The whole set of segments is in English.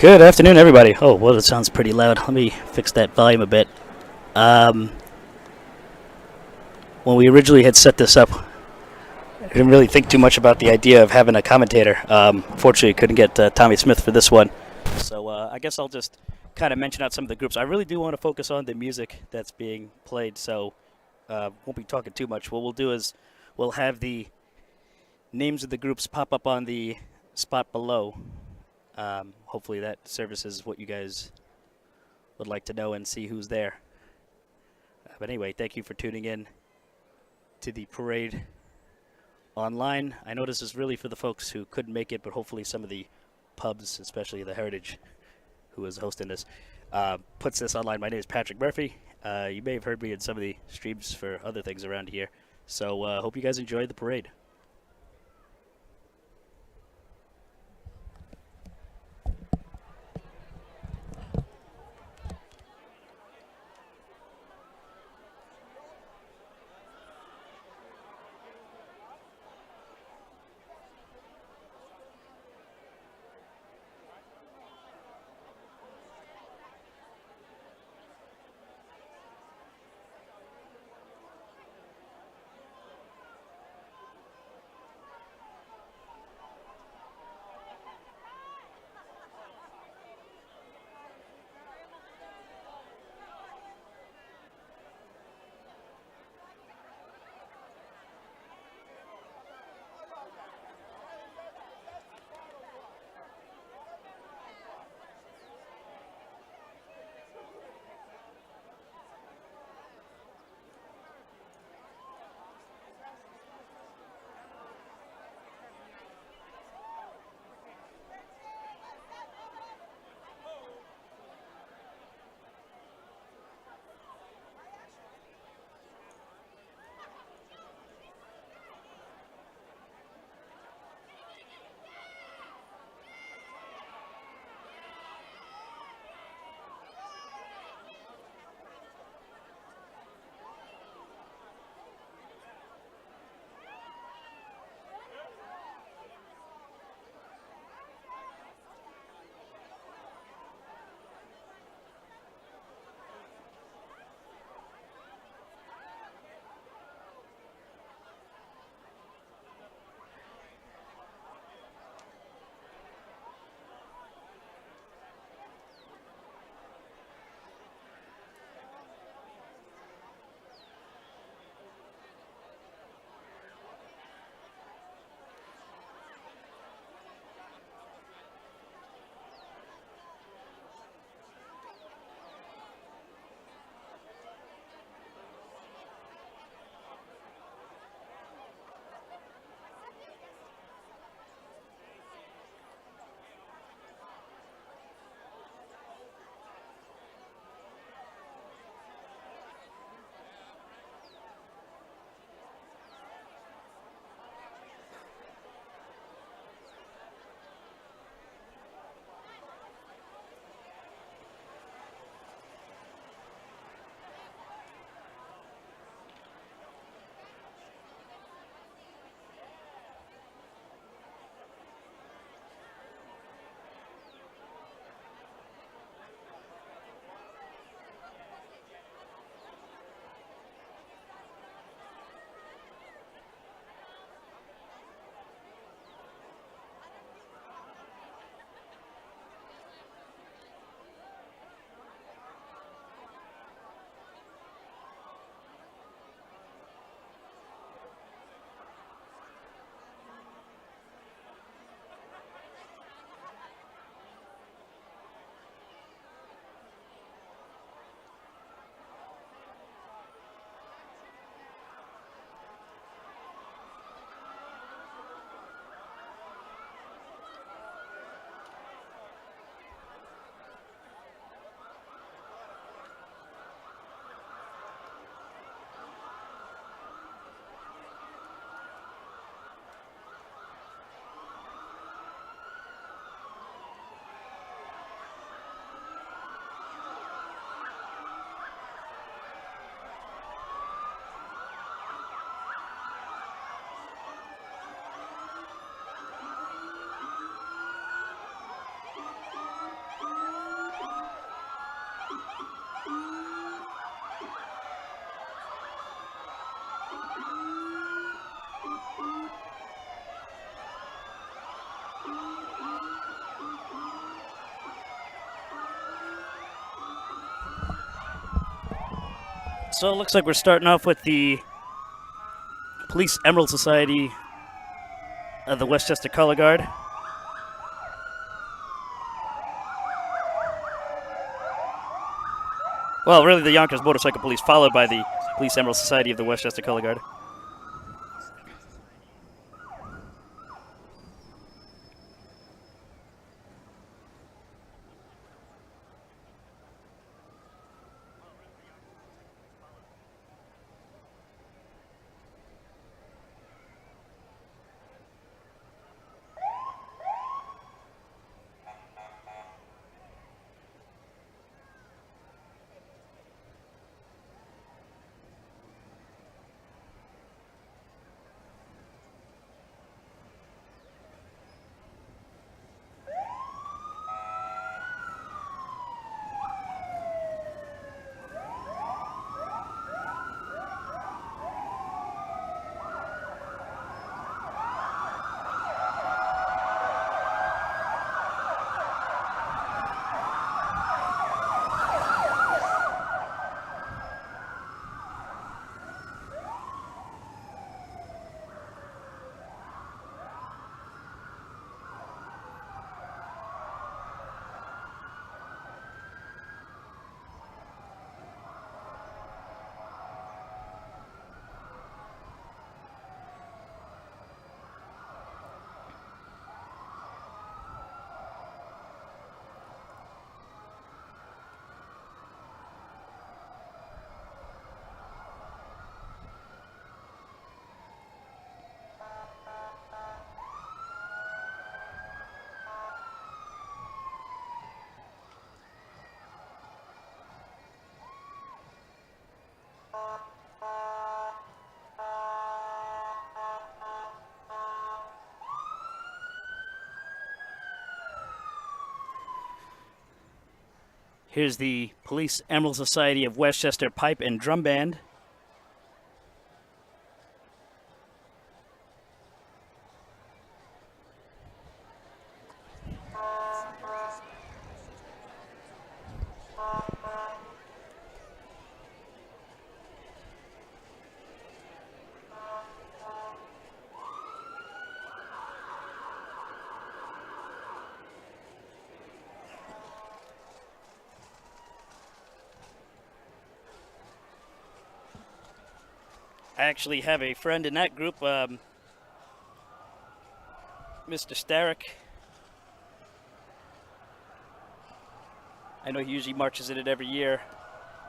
Good afternoon, everybody. Oh, well, it sounds pretty loud. Let me fix that volume a bit. Um, when we originally had set this up, I didn't really think too much about the idea of having a commentator. Fortunately, couldn't get Tommy Smith for this one. So I guess I'll just kind of mention out some of the groups. I really do want to focus on the music that's being played, so won't be talking too much. What we'll do is we'll have the names of the groups pop up on the spot below. Hopefully that services what you guys would like to know and see who's there. But anyway, thank you for tuning in to the parade online. I know this is really for the folks who couldn't make it, but hopefully some of the pubs, especially the Heritage, who is hosting this, puts this online. My name is Patrick Murphy. You may have heard me in some of the streams for other things around here. So hope you guys enjoy the parade. So it looks like we're starting off with the Police Emerald Society of the Westchester Color Guard. Well, really the Yonkers Motorcycle Police, followed by the Police Emerald Society of the Westchester Color Guard. Here's the Police Emerald Society of Westchester Pipe and Drum Band. I actually have a friend in that group, Mr. Starrick. I know he usually marches in it every year.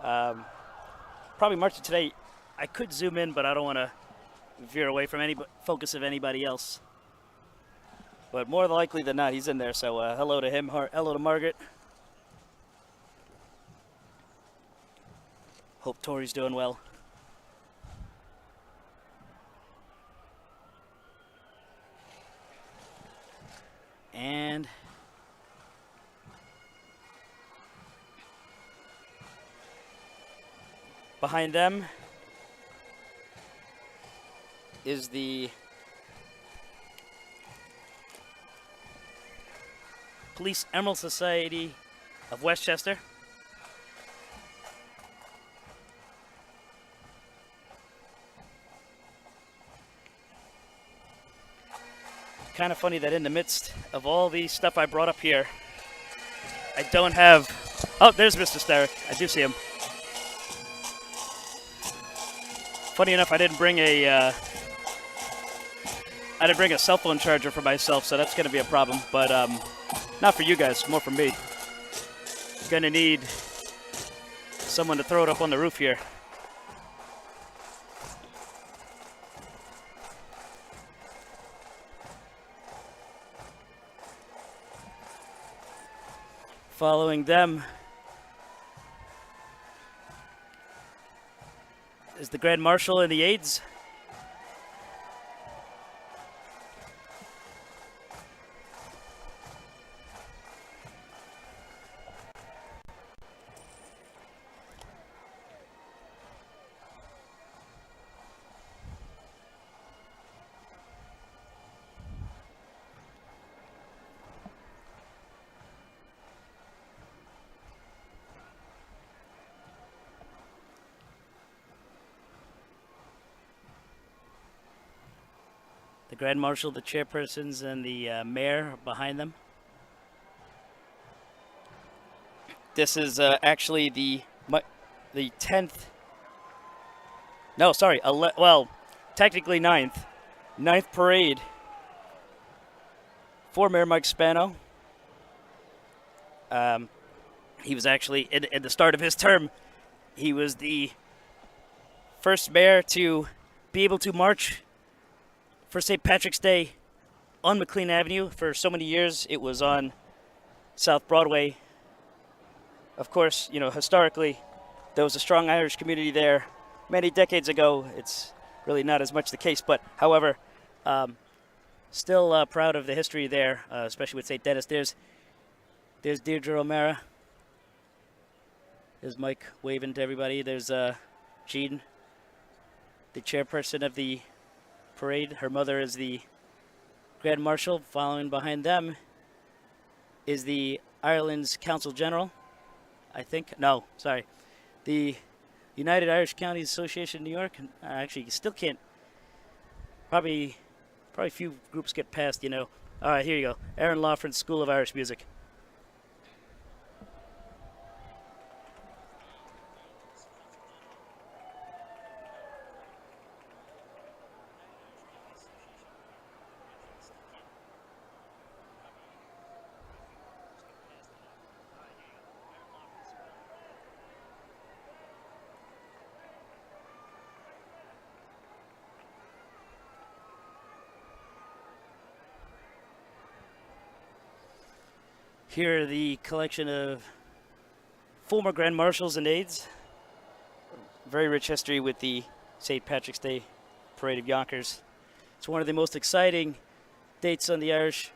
Probably marching today. I could zoom in, but I don't want to veer away from any focus of anybody else. But more likely than not, he's in there. So hello to him. Hello to Margaret. Hope Tori's doing well. And behind them is the Police Emerald Society of Westchester. Kind of funny that in the midst of all the stuff I brought up here, I don't have... Oh, there's Mr. Starrick. I do see him. Funny enough, I didn't bring a cell phone charger for myself, so that's going to be a problem. But not for you guys, more for me. Gonna need someone to throw it up on the roof here. Following them is the Grand Marshal and the aides. The Grand Marshal, the chairpersons, and the mayor behind them. This is actually the 10th. No, sorry. Well, technically 9th. 9th parade for Mayor Mike Spano. He was actually, at the start of his term, he was the first mayor to be able to march for St. Patrick's Day on McLean Avenue. For so many years, it was on South Broadway. Of course, historically, there was a strong Irish community there many decades ago. It's really not as much the case, but however, still proud of the history there, especially with St. Dennis. There's Deidre O'Mara. There's Mike waving to everybody. There's Jean, the chairperson of the parade. Her mother is the Grand Marshal. Following behind them is the Ireland's Council General, I think. No, sorry. The United Irish Counties Association, New York. Actually, you still can't. Probably few groups get past, All right, here you go. Aaron Lawford's School of Irish Music. Here are the collection of former Grand Marshals and aides. Very rich history with the St. Patrick's Day Parade of Yonkers. It's one of the most exciting dates on the Irish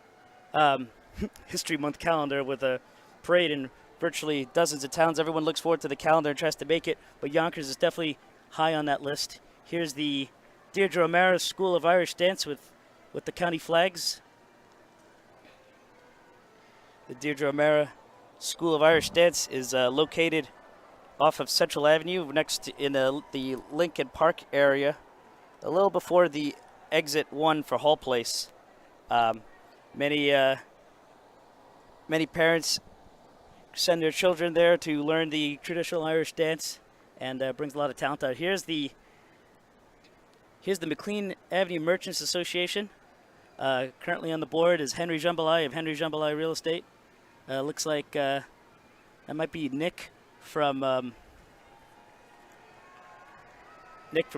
History Month calendar, with a parade in virtually dozens of towns. Everyone looks forward to the calendar and tries to make it, but Yonkers is definitely high on that list. Here's the Deirdre O'Mara School of Irish Dance with the county flags. The Deirdre O'Mara School of Irish Dance is located off of Central Avenue, in the Lincoln Park area, a little before the exit 1 for Hall Place. Many parents send their children there to learn the traditional Irish dance, and brings a lot of talent out. Here's the McLean Avenue Merchants Association. Currently on the board is Henry Jambalaya of Henry Jambalaya Real Estate. Looks like that might be Nick from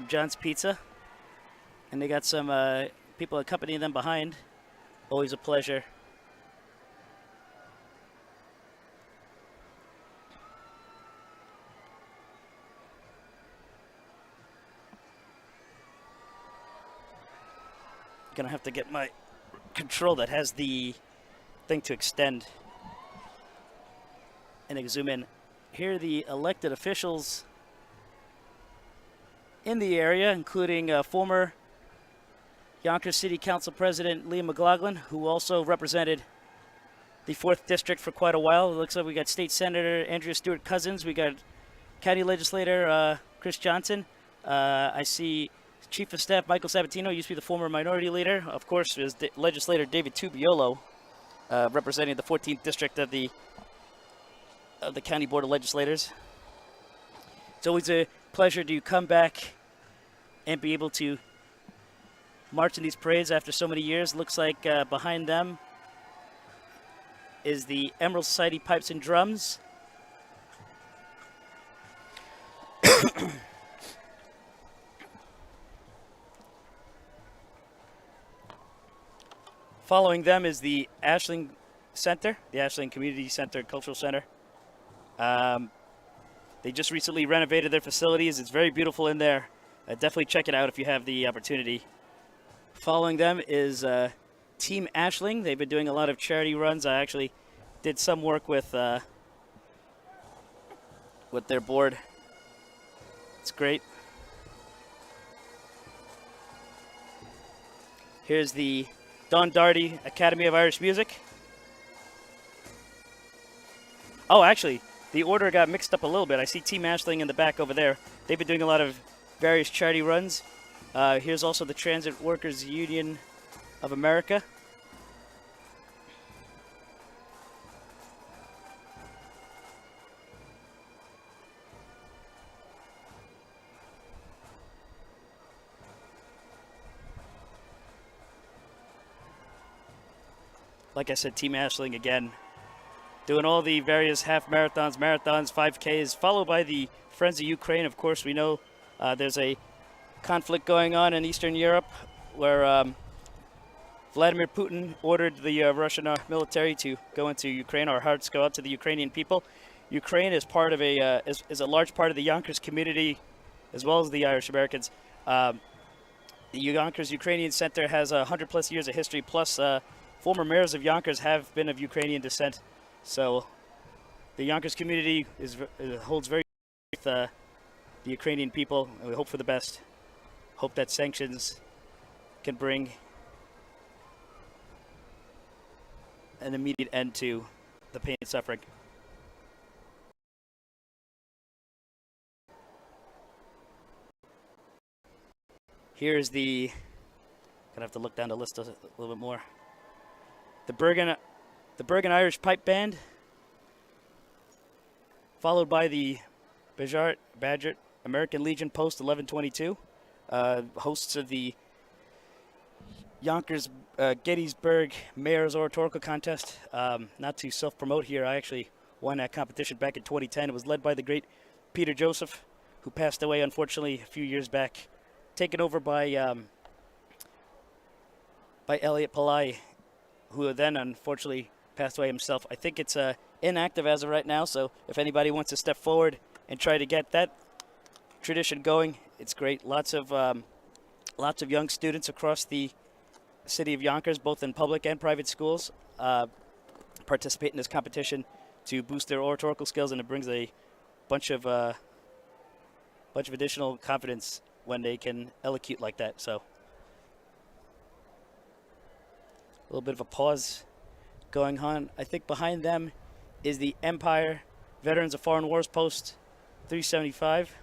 John's Pizza, and they got some people accompanying them behind. Always a pleasure. Gonna have to get my control that has the thing to extend. And I can zoom in. Here are the elected officials in the area, including former Yonkers City Council President Liam McLaughlin, who also represented the 4th District for quite a while. It looks like we got State Senator Andrea Stewart Cousins. We got County Legislator Chris Johnson. I see Chief of Staff Michael Sabatino, used to be the former Minority Leader. Of course, is Legislator David Tubiolo, representing the 14th District of the County Board of Legislators. It's always a pleasure to come back and be able to march in these parades after so many years. Looks like behind them is the Emerald Society Pipes and Drums. Following them is the Ashland Center, the Ashland Community Center, Cultural Center. They just recently renovated their facilities. It's very beautiful in there. Definitely check it out if you have the opportunity. Following them is Team Ashling. They've been doing a lot of charity runs. I actually did some work with their board. It's great. Here's the Don Darty Academy of Irish Music. Oh, actually, the order got mixed up a little bit. I see Team Ashling in the back over there. They've been doing a lot of various charity runs. Here's also the Transit Workers Union of America. Like I said, Team Ashland again, doing all the various half marathons, 5Ks, followed by the Friends of Ukraine. Of course, we know there's a conflict going on in Eastern Europe where Vladimir Putin ordered the Russian military to go into Ukraine. Our hearts go out to the Ukrainian people. Ukraine is part of is a large part of the Yonkers community, as well as the Irish Americans. The Yonkers Ukrainian Center has 100+ years of history, plus former mayors of Yonkers have been of Ukrainian descent. So the Yonkers community holds very with the Ukrainian people, and we hope for the best. Hope that sanctions can bring an immediate end to the pain and suffering. Here's gonna have to look down the list a little bit more. The Bergen Irish Pipe Band, followed by the Badgert American Legion Post 1122, hosts of the Yonkers Gettysburg Mayor's Oratorical Contest. Not to self-promote here, I actually won that competition back in 2010. It was led by the great Peter Joseph, who passed away unfortunately a few years back, taken over by Elliot Pillai, who then unfortunately passed away himself. I think it's inactive as of right now, so if anybody wants to step forward and try to get that tradition going, it's great. Lots of young students across the city of Yonkers, both in public and private schools, participate in this competition to boost their oratorical skills, and it brings a bunch of additional confidence when they can elocute like that. So a little bit of a pause going on. I think behind them is the Empire Veterans of Foreign Wars Post 375.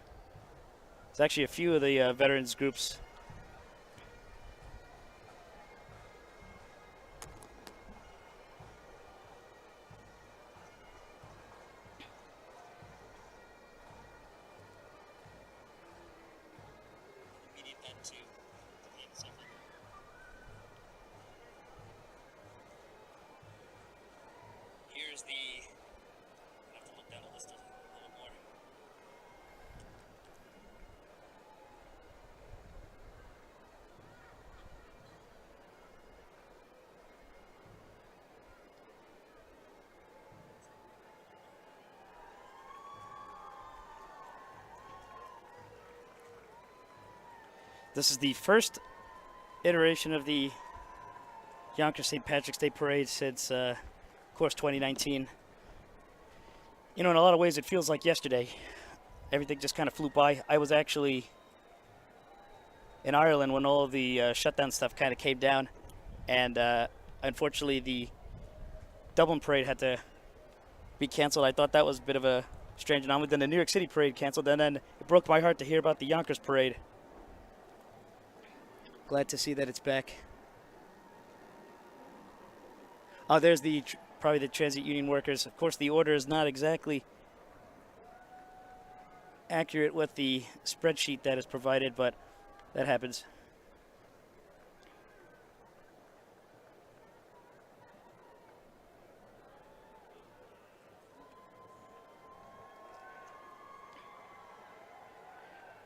There's actually a few of the veterans groups. Here's the, I have to look down the list a little more. This is the first iteration of the Yonkers St. Patrick's Day Parade since, of course, 2019. You know, in a lot of ways, it feels like yesterday. Everything just kind of flew by. I was actually in Ireland when all of the shutdown stuff kind of came down, and unfortunately, the Dublin parade had to be canceled. I thought that was a bit of a strange anomaly. Then the New York City parade canceled, and then it broke my heart to hear about the Yonkers parade. Glad to see that it's back. Oh, there's probably the transit union workers. Of course, the order is not exactly accurate with the spreadsheet that is provided, but that happens.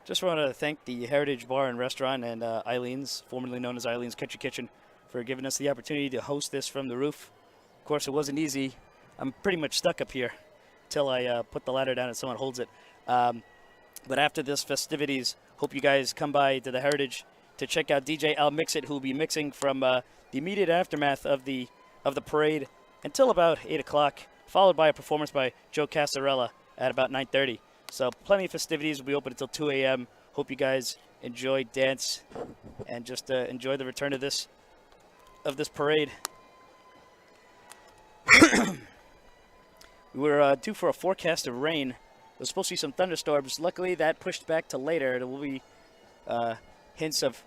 Just want to thank the Heritage Bar and Restaurant and Eileen's, formerly known as Eileen's Country Kitchen, for giving us the opportunity to host this from the roof. Of course, it wasn't easy. I'm pretty much stuck up here until I put the ladder down and someone holds it. But after this festivities, hope you guys come by to the Heritage to check out DJ Al Mixit, who will be mixing from the immediate aftermath of the parade until about 8 o'clock, followed by a performance by Joe Casarella at about 9:30. So plenty of festivities. Will be open until 2 a.m. Hope you guys enjoy, dance, and just enjoy the return of this parade. We were due for a forecast of rain. There was supposed to be some thunderstorms. Luckily, that pushed back to later. There will be hints of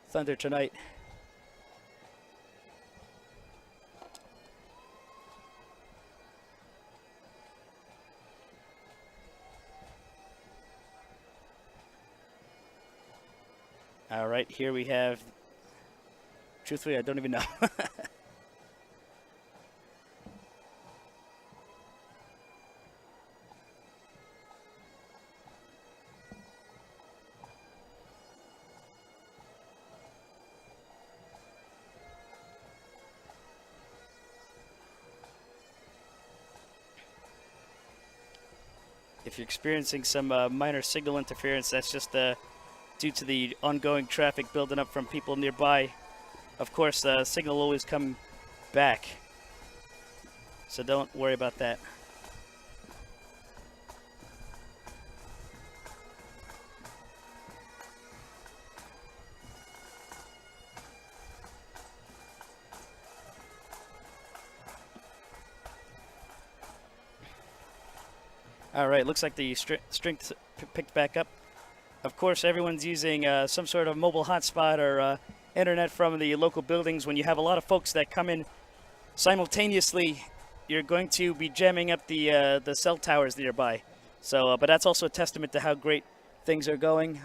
thunder tonight. All right, here we have. Truthfully, I don't even know. If you're experiencing some minor signal interference, that's just due to the ongoing traffic building up from people nearby. Of course, the signal will always come back, so don't worry about that. All right, looks like the strength picked back up. Of course, everyone's using some sort of mobile hotspot or internet from the local buildings. When you have a lot of folks that come in simultaneously, you're going to be jamming up the cell towers nearby. So, but that's also a testament to how great things are going.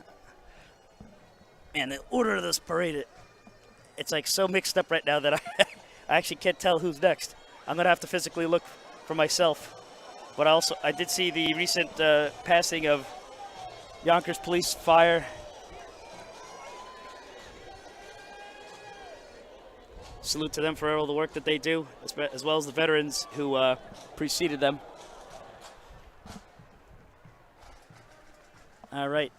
And the order of this parade, it's like so mixed up right now that I actually can't tell who's next. I'm gonna have to physically look for myself. But I did see the recent passing of Yonkers Police Fire. Salute to them for all the work that they do, as well as the veterans who preceded them. All right.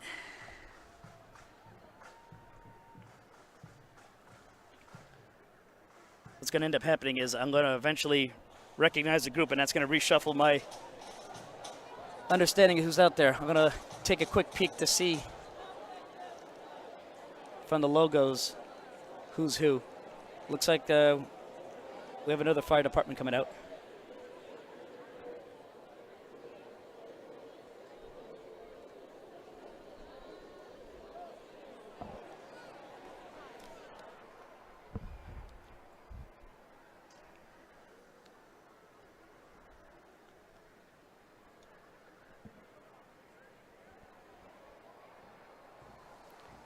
What's going to end up happening is I'm going to eventually recognize the group, and that's going to reshuffle my understanding of who's out there. I'm going to take a quick peek to see from the logos who's who. Looks like we have another fire department coming out.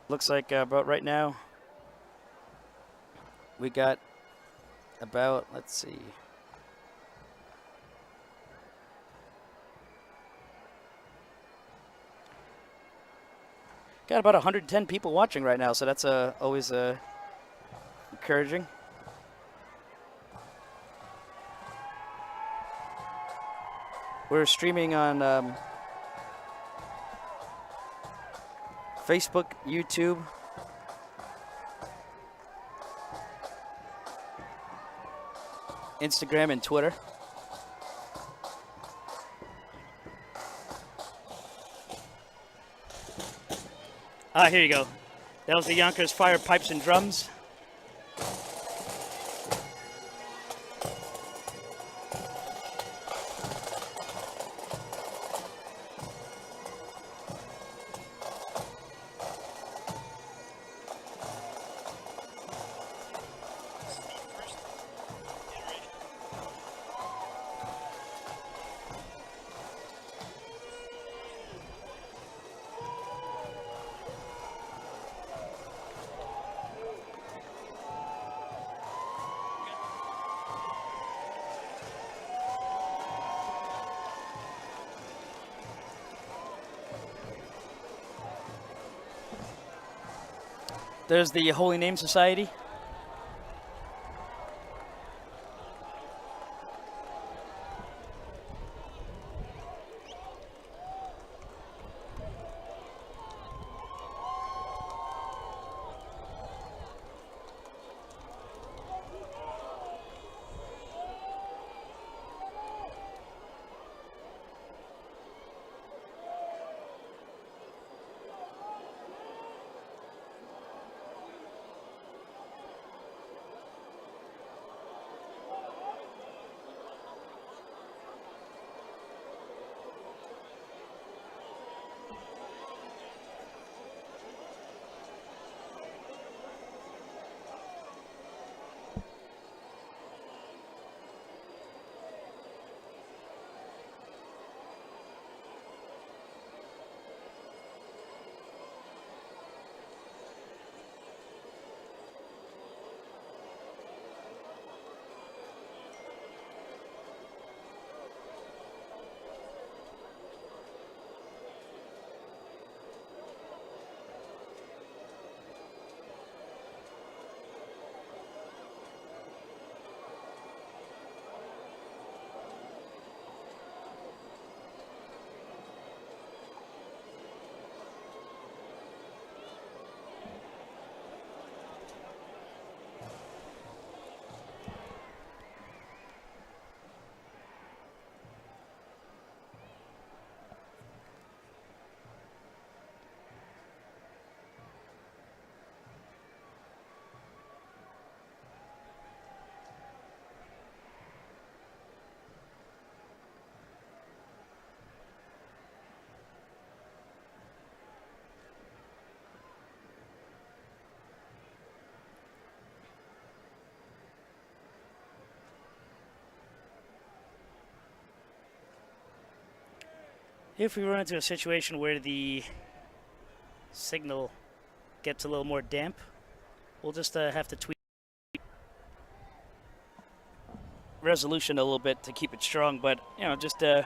Looks like about right now we got about, let's see, got about 110 people watching right now, so that's always encouraging. We're streaming on Facebook, YouTube, Instagram, and Twitter. Here you go. That was the Yonkers Fire Pipes and Drums. There's the Holy Name Society. If we run into a situation where the signal gets a little more damp, we'll just have to tweak resolution a little bit to keep it strong. But you know, just to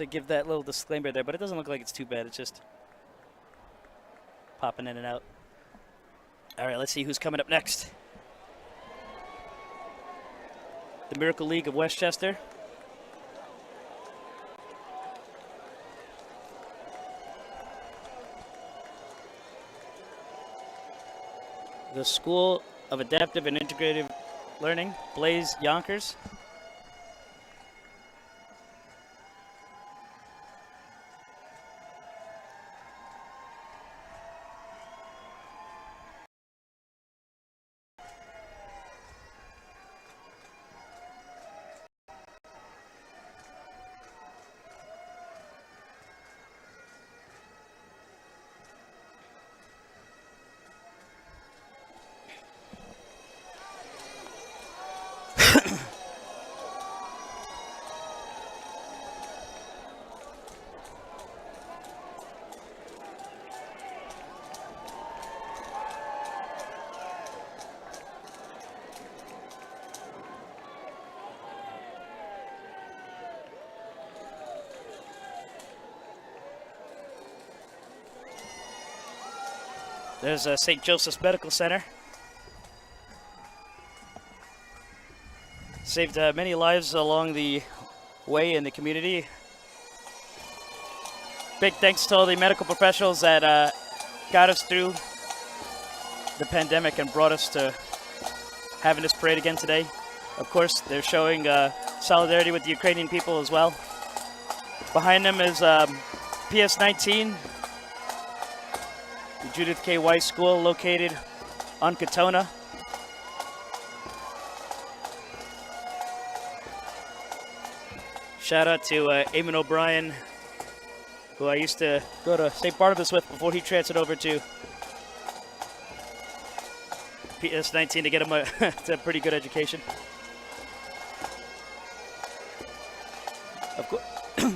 give that little disclaimer there. But it doesn't look like it's too bad. It's just popping in and out. All right, let's see who's coming up next. The Miracle League of Westchester. The School of Adaptive and Integrative Learning, Blaze Yonkers. There's St. Joseph's Medical Center. Saved many lives along the way in the community. Big thanks to all the medical professionals that got us through the pandemic and brought us to having this parade again today. Of course, they're showing solidarity with the Ukrainian people as well. Behind them is PS19. The Judith K. Weiss School located on Katona. Shout out to Eamon O'Brien, who I used to go to St. Barnabas with before he transferred over to PS19 to get him a pretty good education.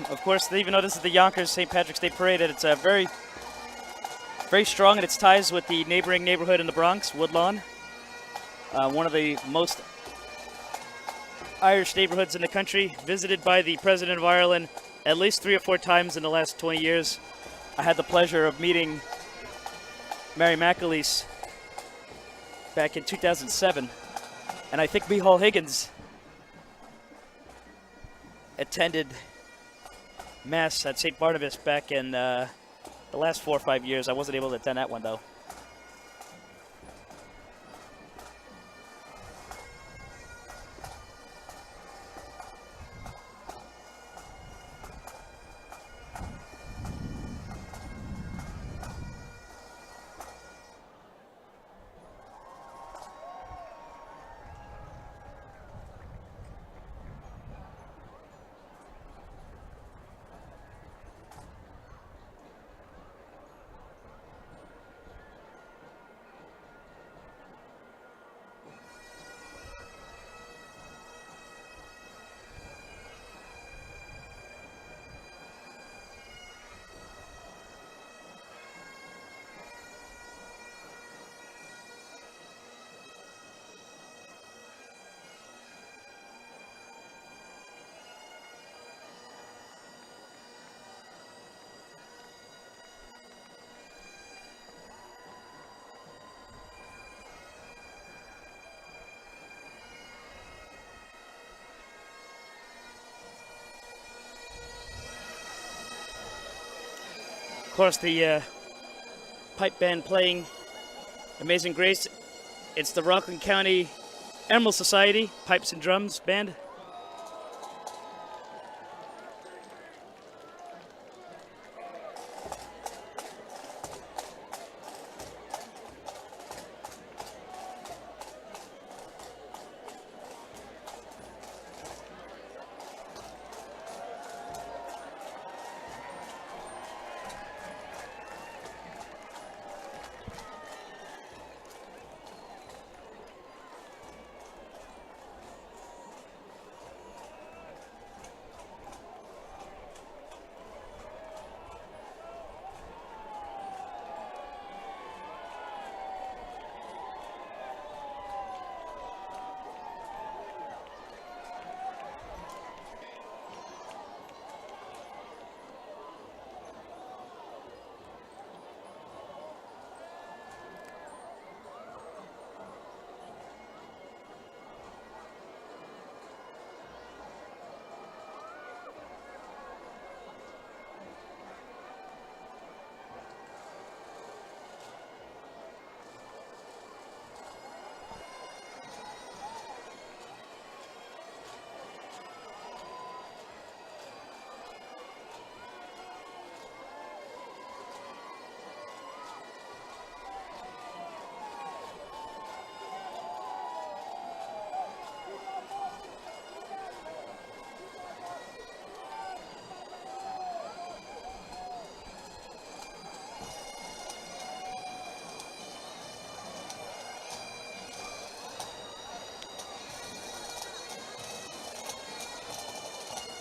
Of course, even though this is the Yonkers St. Patrick's Day Parade, it's very strong in its ties with the neighboring neighborhood in the Bronx, Woodlane. One of the most Irish neighborhoods in the country, visited by the President of Ireland at least 3 or 4 times in the last 20 years. I had the pleasure of meeting Mary McAleese back in 2007, and I think Micheál Higgins attended Mass at St. Barnabas back in the last 4 or 5 years. I wasn't able to attend that one, though. Of course, the pipe band playing Amazing Grace. It's the Rockland County Emerald Society Pipes and Drums Band.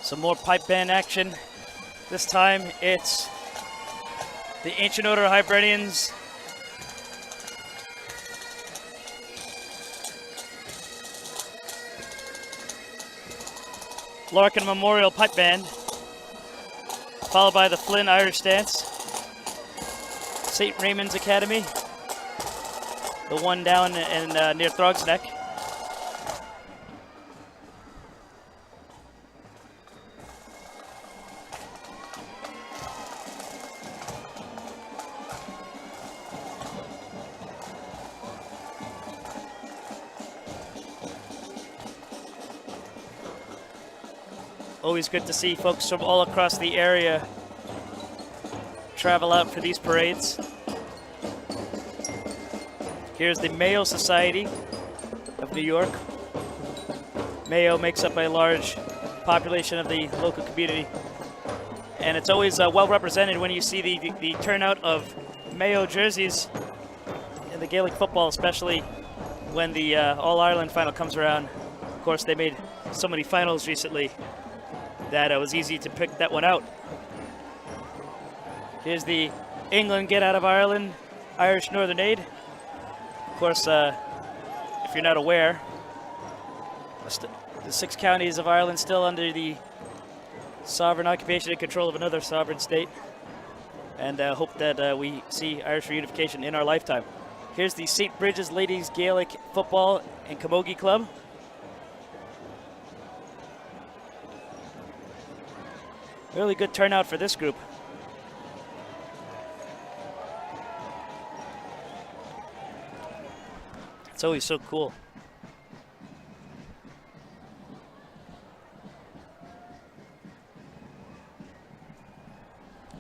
Some more pipe band action. This time it's the Ancient Order of Hibernians. Larkin Memorial Pipe Band, followed by the Flynn Irish Dance, St. Raymond's Academy, the one down in near Throg's Neck. Always good to see folks from all across the area travel out for these parades. Here's the Mayo Society of New York. Mayo makes up a large population of the local community, and it's always well represented when you see the turnout of Mayo jerseys in the Gaelic football, especially when the All-Ireland final comes around. Of course, they made so many finals recently that it was easy to pick that one out. Here's the England Get Out of Ireland Irish Northern Aid. Of course, if you're not aware, the 6 counties of Ireland still under the sovereign occupation and control of another sovereign state, and hope that we see Irish reunification in our lifetime. Here's the St. Bridges Ladies Gaelic Football and Camogie Club. Really good turnout for this group. It's always so cool.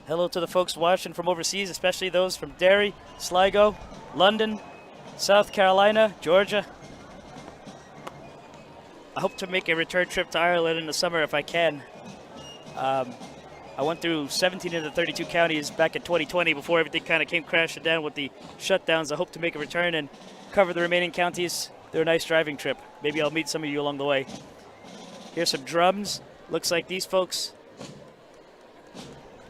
Hello to the folks watching from overseas, especially those from Derry, Sligo, London, South Carolina, Georgia. I hope to make a return trip to Ireland in the summer if I can. I went through 17 of the 32 counties back in 2020 before everything kind of came crashing down with the shutdowns. I hope to make a return and cover the remaining counties. They're a nice driving trip. Maybe I'll meet some of you along the way. Here's some drums. Looks like these folks,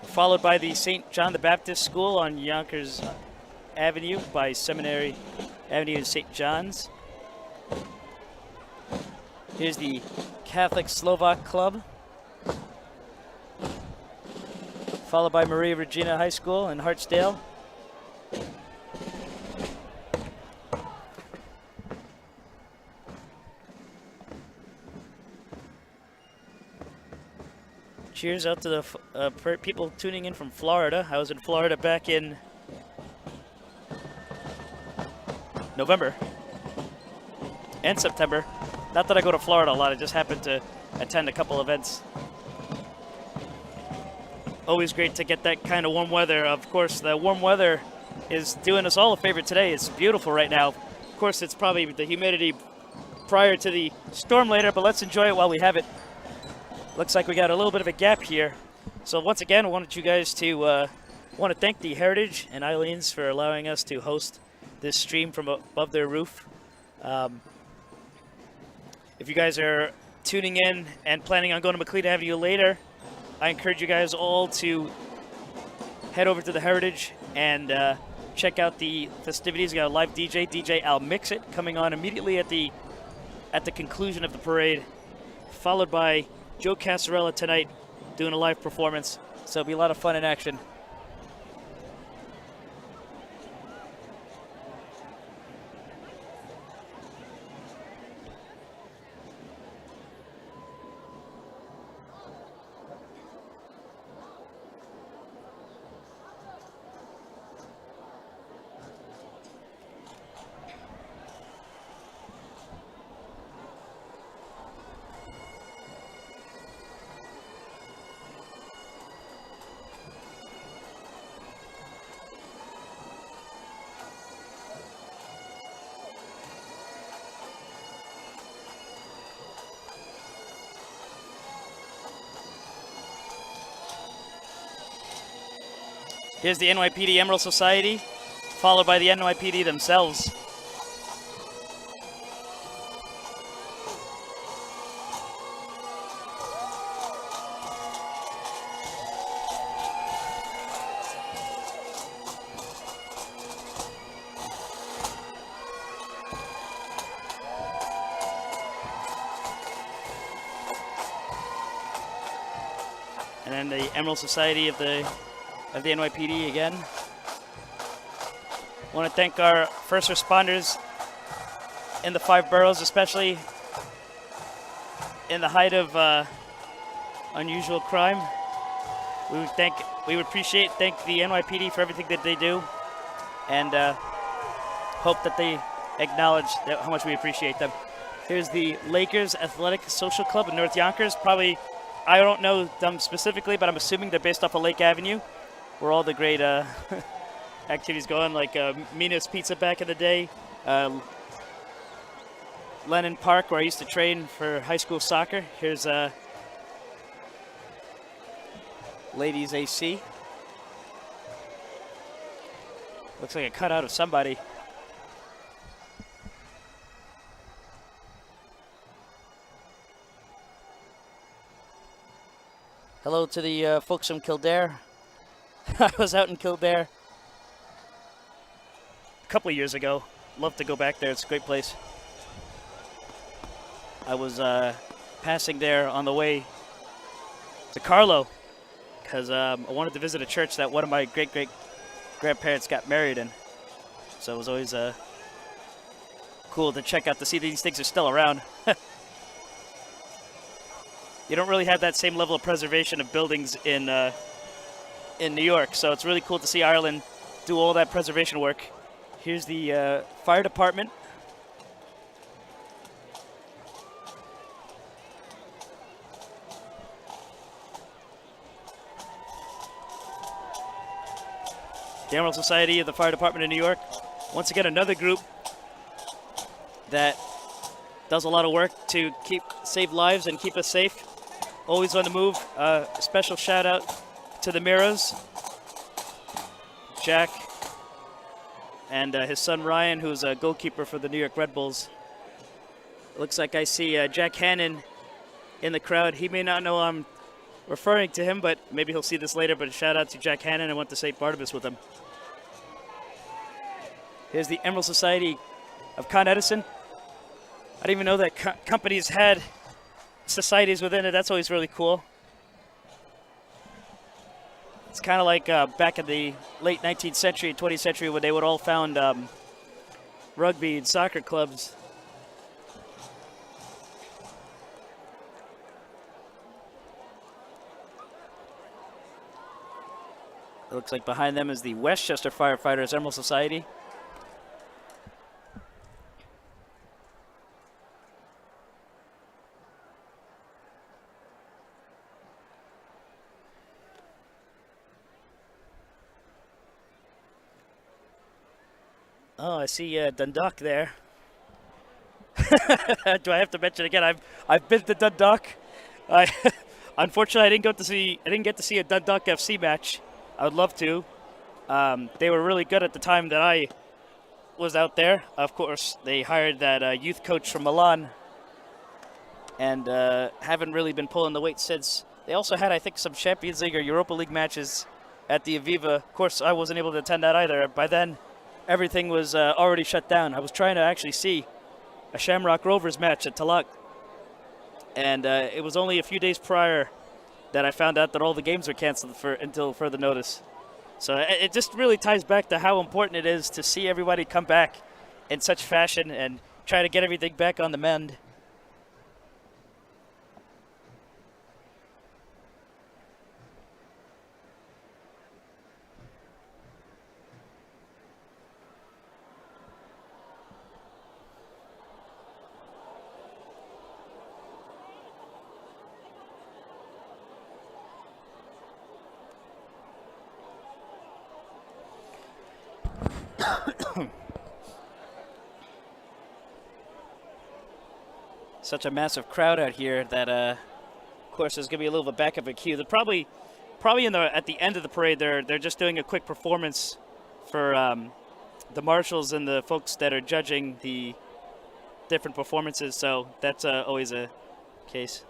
followed by the St. John the Baptist School on Yonkers Avenue by Seminary Avenue in St. John's. Here's the Catholic Slovak Club, followed by Maria Regina High School in Hartsdale. Cheers out to the people tuning in from Florida. I was in Florida back in November and September. Not that I go to Florida a lot, I just happened to attend a couple events. Always great to get that kind of warm weather. Of course, the warm weather is doing us all a favor today. It's beautiful right now. Of course, it's probably the humidity prior to the storm later, but let's enjoy it while we have it. Looks like we got a little bit of a gap here. So once again, I wanted you guys to want to thank the Heritage and Eileen's for allowing us to host this stream from above their roof. If you guys are tuning in and planning on going to McLean Avenue later, I encourage you guys all to head over to the Heritage and check out the festivities. We got a live DJ Al Mix It, coming on immediately at the conclusion of the parade, followed by Joe Casarella tonight doing a live performance. So it'll be a lot of fun in action. Here's the NYPD Emerald Society, followed by the NYPD themselves. and the Emerald Society of the NYPD again. I want to thank our first responders in the 5 boroughs, especially in the height of unusual crime. We would thank the NYPD for everything that they do, and hope that they acknowledge how much we appreciate them. Here's the Lakers Athletic Social Club in North Yonkers. Probably, I don't know them specifically, but I'm assuming they're based off of Lake Avenue, where all the great activities go on, like Mina's Pizza back in the day, Lennon Park, where I used to train for high school soccer. Here's Ladies AC. Looks like a cutout of somebody. Hello to the folks from Kildare. I was out in Kildare a couple of years ago. Love to go back there. It's a great place. I was passing there on the way to Carlo because I wanted to visit a church that one of my great-great-grandparents got married in. So it was always cool to check out to see these things are still around. You don't really have that same level of preservation of buildings in New York, so it's really cool to see Ireland do all that preservation work. Here's the fire department. The Emerald Society of the Fire Department in New York. Once again, another group that does a lot of work to save lives and keep us safe. Always on the move. Special shout out to the Miros, Jack, and his son Ryan, who's a goalkeeper for the New York Red Bulls. Looks like I see Jack Hannon in the crowd. He may not know I'm referring to him, but maybe he'll see this later. But a shout out to Jack Hannon. I went to St. Barnabas with him. Here's the Emerald Society of Con Edison. I didn't even know that companies had societies within it. That's always really cool. It's kind of like back in the late 19th century, 20th century, when they would all found rugby and soccer clubs. It looks like behind them is the Westchester Firefighters Emerald Society. Oh, I see Dundalk there. Do I have to mention again? I've been to Dundalk. Unfortunately, I didn't get to see a Dundalk FC match. I would love to. They were really good at the time that I was out there. Of course, they hired that youth coach from Milan, and haven't really been pulling the weight since. They also had, I think, some Champions League or Europa League matches at the Aviva. Of course, I wasn't able to attend that either. By then, everything was already shut down. I was trying to actually see a Shamrock Rovers match at Talak, and it was only a few days prior that I found out that all the games were canceled until further notice. So it just really ties back to how important it is to see everybody come back in such fashion and try to get everything back on the mend. Such a massive crowd out here that, of course, there's going to be a little bit back of a queue. They're probably at the end of the parade. They're just doing a quick performance for the marshals and the folks that are judging the different performances. So that's always a case.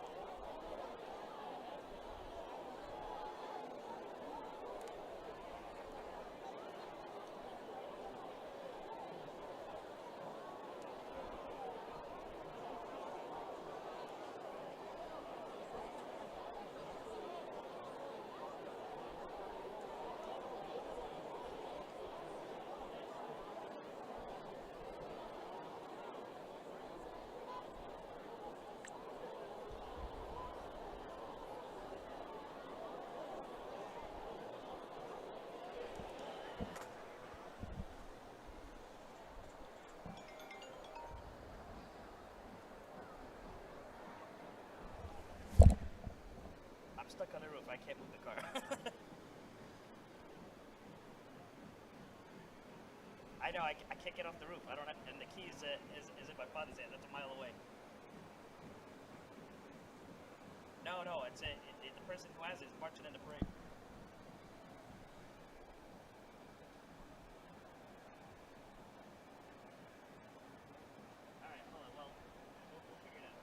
stuck on the roof. I can't move the car. I know. I can't get off the roof. I don't have, and the key is in my father's hand. That's a mile away. No, it's the person who has it is marching in the parade. All right, hold on. Well, we'll figure it out.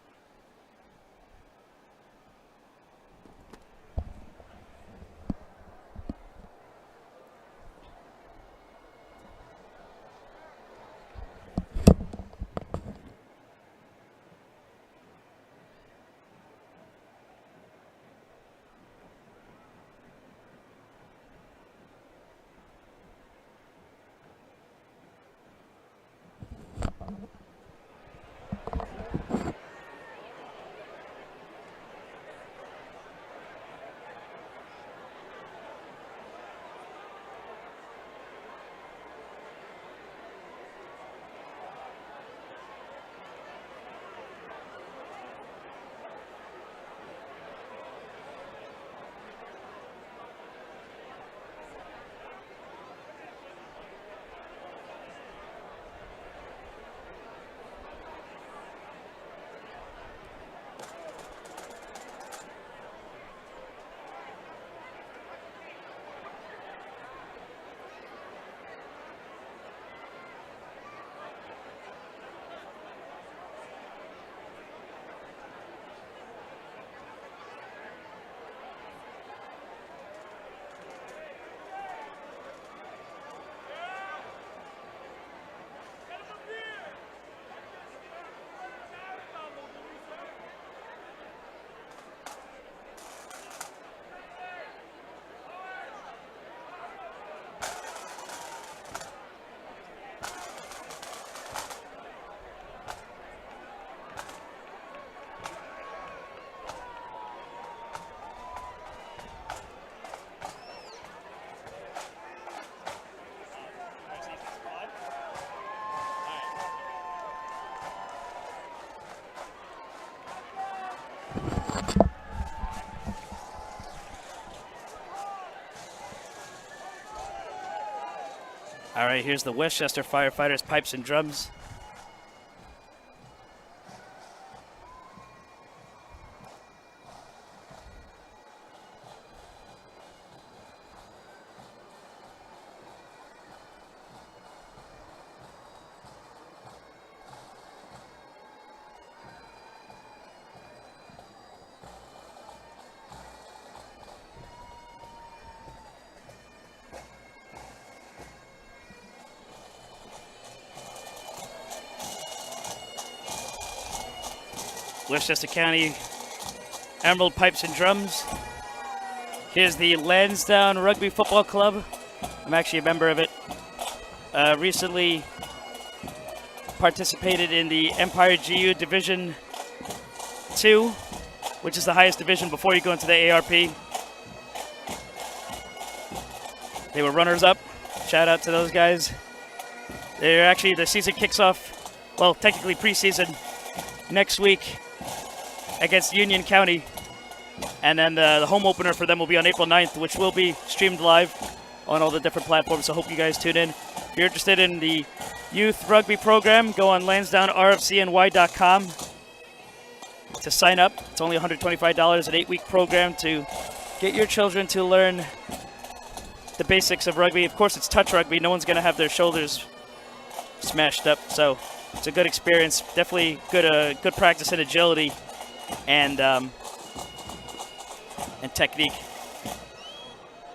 All right, here's the Westchester Firefighters pipes and drums. Westchester County Emerald Pipes and Drums. Here's the Lansdowne Rugby Football Club. I'm actually a member of it. Recently participated in the Empire GU Division 2, which is the highest division before you go into the ARP. They were runners-up. Shout out to those guys. The season kicks off, well, technically preseason next week against Union County, and then the home opener for them will be on April 9th, which will be streamed live on all the different platforms, so hope you guys tune in. If you're interested in the youth rugby program, go on lansdownerfcny.com to sign up. It's only $125, an 8-week program to get your children to learn the basics of rugby. Of course, it's touch rugby. No one's going to have their shoulders smashed up, so it's a good experience. Definitely good practice in agility and technique.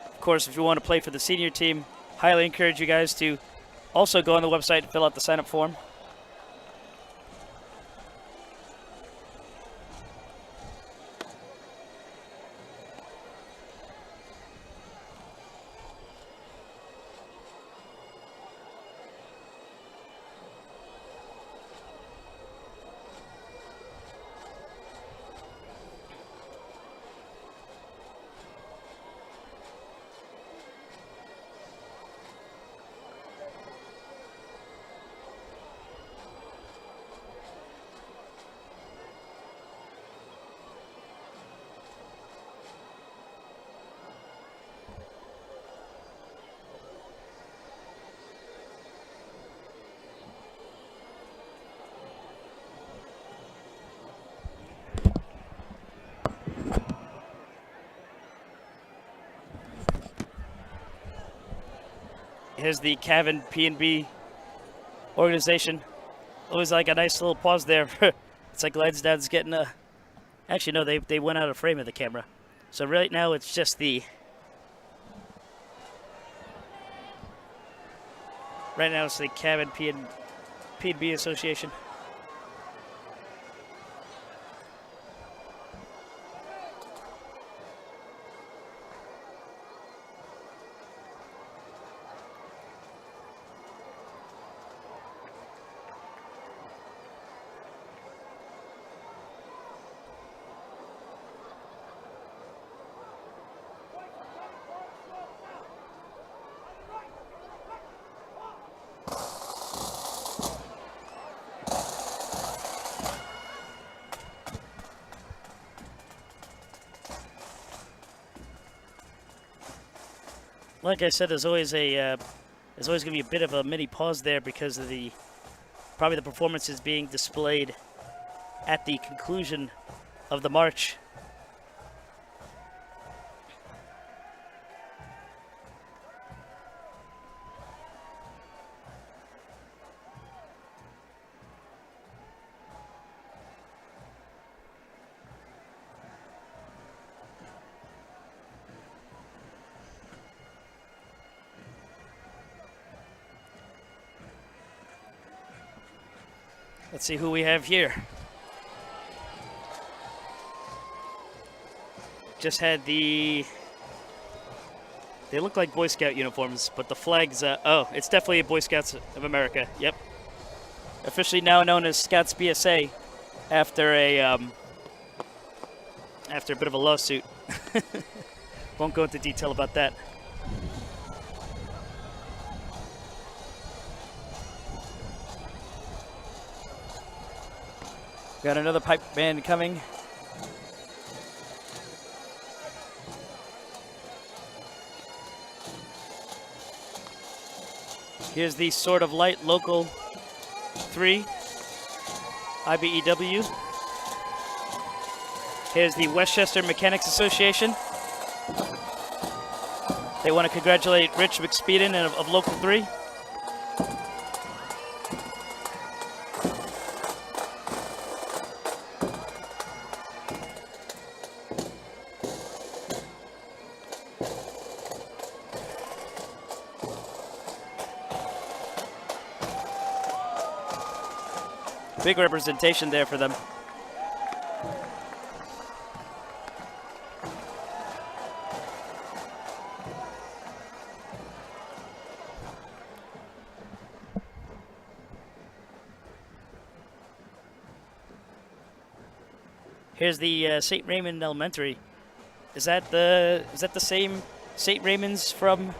Of course, if you want to play for the senior team, highly encourage you guys to also go on the website and fill out the sign-up form. Here's the Cabin P&B organization. Always like a nice little pause there. It's like Lansdowne's getting a... Actually, no, they went out of frame of the camera. So right now it's just the... Right now it's the Cabin P&B Association. Like I said, there's always going to be a bit of a mini pause there because of probably the performances being displayed at the conclusion of the march. Let's see who we have here. Just had they look like Boy Scout uniforms, but the flags, oh, it's definitely Boy Scouts of America, yep. Officially now known as Scouts BSA after a bit of a lawsuit. Won't go into detail about that. Got another pipe band coming. Here's the Sword of Light Local 3, IBEW. Here's the Westchester Mechanics Association. They want to congratulate Rich McSpeeden of Local 3. Big representation there for them. Here's the St. Raymond Elementary. Is that the same St. Raymond's from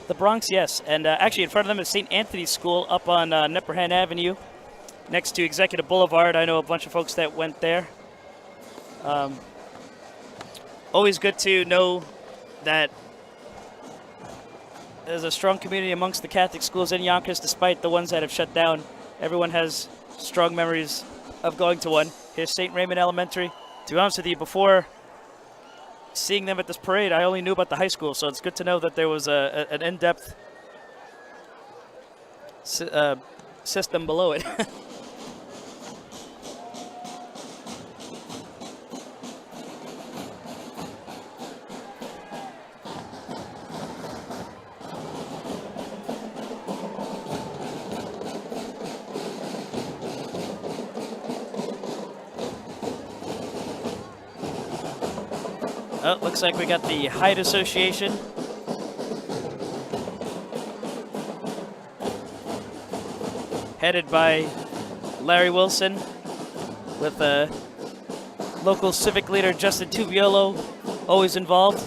the Bronx? Yes. And actually in front of them is St. Anthony's School up on Nepperhan Avenue, next to Executive Boulevard. I know a bunch of folks that went there. Always good to know that there's a strong community amongst the Catholic schools in Yonkers, despite the ones that have shut down. Everyone has strong memories of going to one. Here's St. Raymond Elementary. To be honest with you, before seeing them at this parade, I only knew about the high school, so it's good to know that there was an in-depth system below it. Oh, looks like we got the Hyde Association. Headed by Larry Wilson, with local civic leader Justin Tuviolo always involved.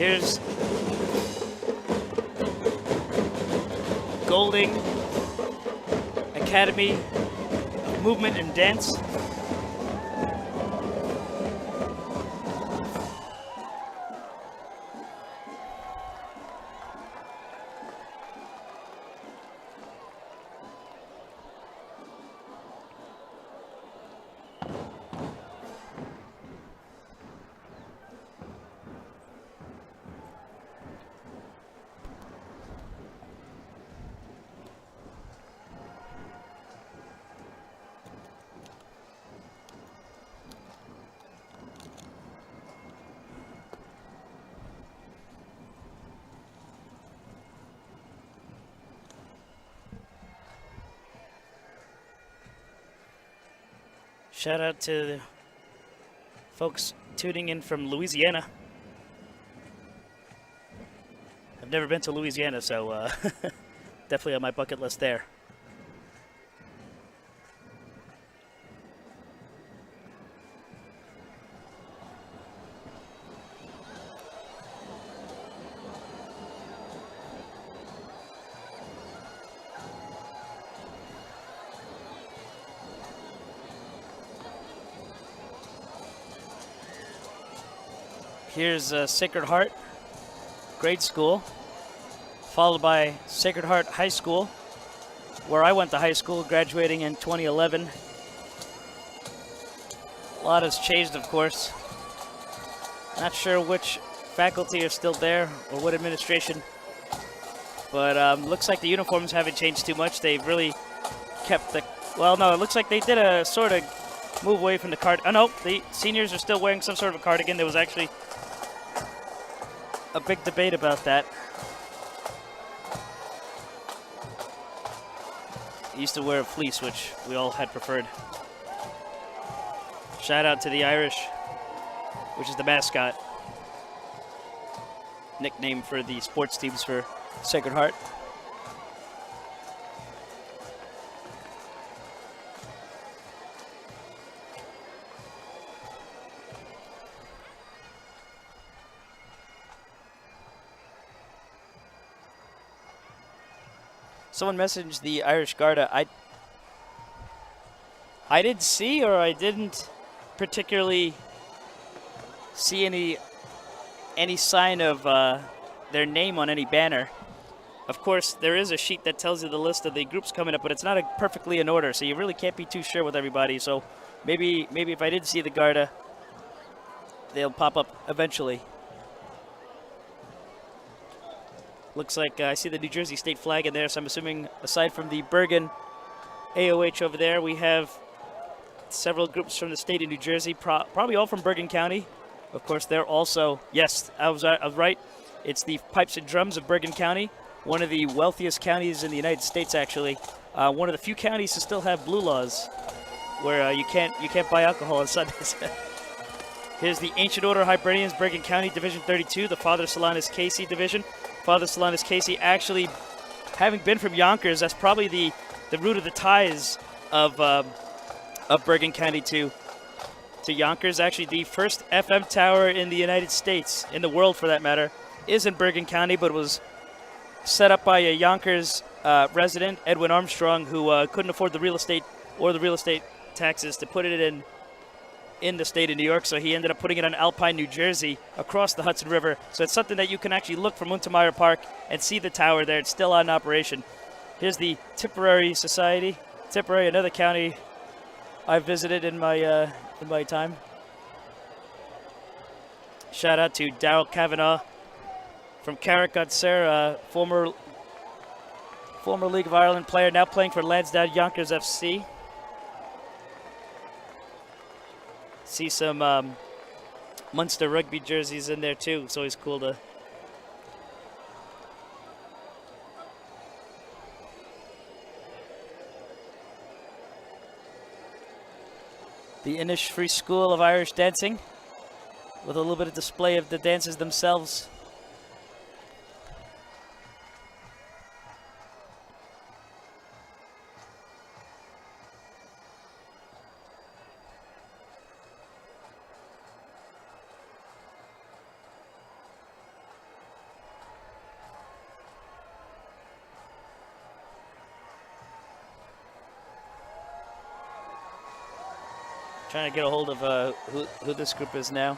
Here's Golding Academy of Movement and Dance. Shout out to the folks tuning in from Louisiana. I've never been to Louisiana, so definitely on my bucket list there. Here's Sacred Heart grade school, followed by Sacred Heart High School, where I went to high school, graduating in 2011. A lot has changed, of course. Not sure which faculty are still there or what administration, but looks like the uniforms haven't changed too much. They've really kept the, well, no, it looks like they did a sort of move away from the card. Oh, no, the seniors are still wearing some sort of a cardigan. There was actually a big debate about that. He used to wear a fleece, which we all had preferred. Shout out to the Irish, which is the mascot. Nickname for the sports teams for Sacred Heart. Someone messaged the Irish Garda. I didn't see, or I didn't particularly see any sign of their name on any banner. Of course, there is a sheet that tells you the list of the groups coming up, but it's not perfectly in order, so you really can't be too sure with everybody. So maybe if I did see the Garda, they'll pop up eventually. Looks like I see the New Jersey state flag in there, so I'm assuming aside from the Bergen AOH over there, we have several groups from the state of New Jersey, probably all from Bergen County. Of course, they're also, yes, I was right. It's the Pipes and Drums of Bergen County, one of the wealthiest counties in the United States, actually. One of the few counties to still have blue laws, where you can't buy alcohol on Sundays. Here's the Ancient Order of Hibernians, Bergen County, Division 32, the Father Solanus Casey Division. Father Solanus Casey, actually, having been from Yonkers, that's probably the root of the ties of Bergen County to Yonkers. Actually, the first FM tower in the United States, in the world for that matter, is in Bergen County, but was set up by a Yonkers resident, Edwin Armstrong, who couldn't afford the real estate or the real estate taxes to put it in the state of New York, so he ended up putting it on Alpine, New Jersey, across the Hudson River. So it's something that you can actually look from Untermeyer Park and see the tower there. It's still on operation. Here's the Tipperary Society. Tipperary, another county I visited in my time. Shout out to Daryl Kavanagh from Carrick-on-Sayre, former League of Ireland player, now playing for Lansdowne Yonkers FC. See some Munster rugby jerseys in there too. It's always cool to. The Inish Free School of Irish Dancing, with a little bit of display of the dances themselves. Trying to get a hold of who this group is now.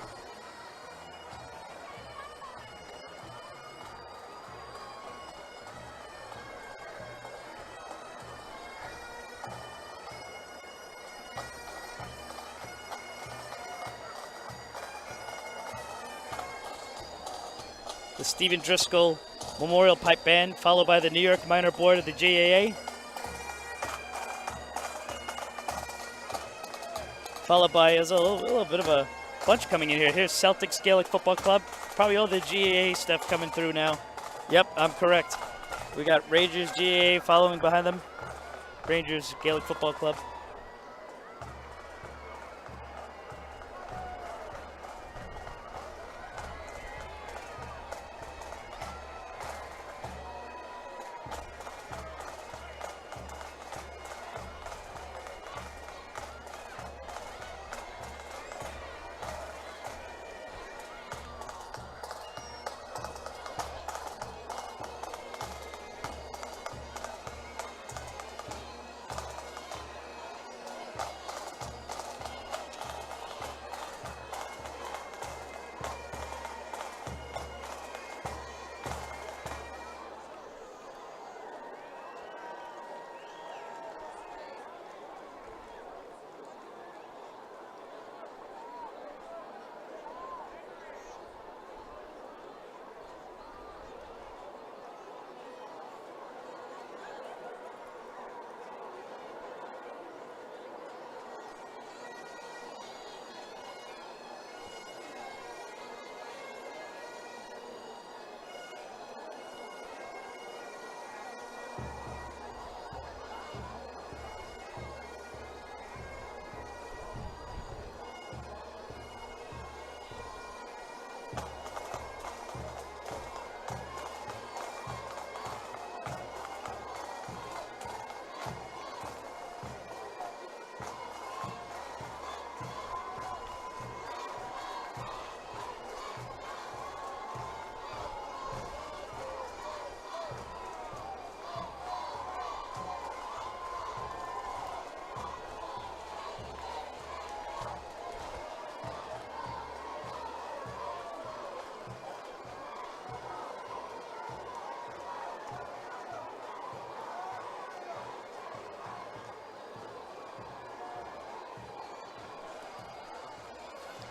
The Stephen Driscoll Memorial Pipe Band, followed by the New York Minor Board of the GAA. Followed by, there's a little bit of a bunch coming in here. Here's Celtics Gaelic Football Club. Probably all the GAA stuff coming through now. Yep, I'm correct. We got Rangers GAA following behind them. Rangers Gaelic Football Club.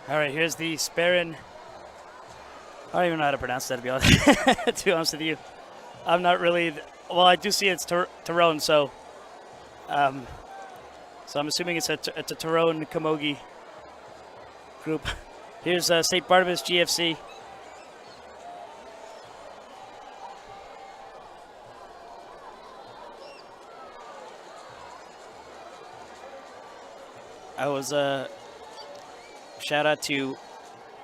All right, here's the Sperrin. I don't even know how to pronounce that, to be honest. To be honest with you, I'm not really. Well, I do see it's Tyrone, so I'm assuming it's a Tyrone Camogie group. Here's St. Barnabas GFC. I was shout out to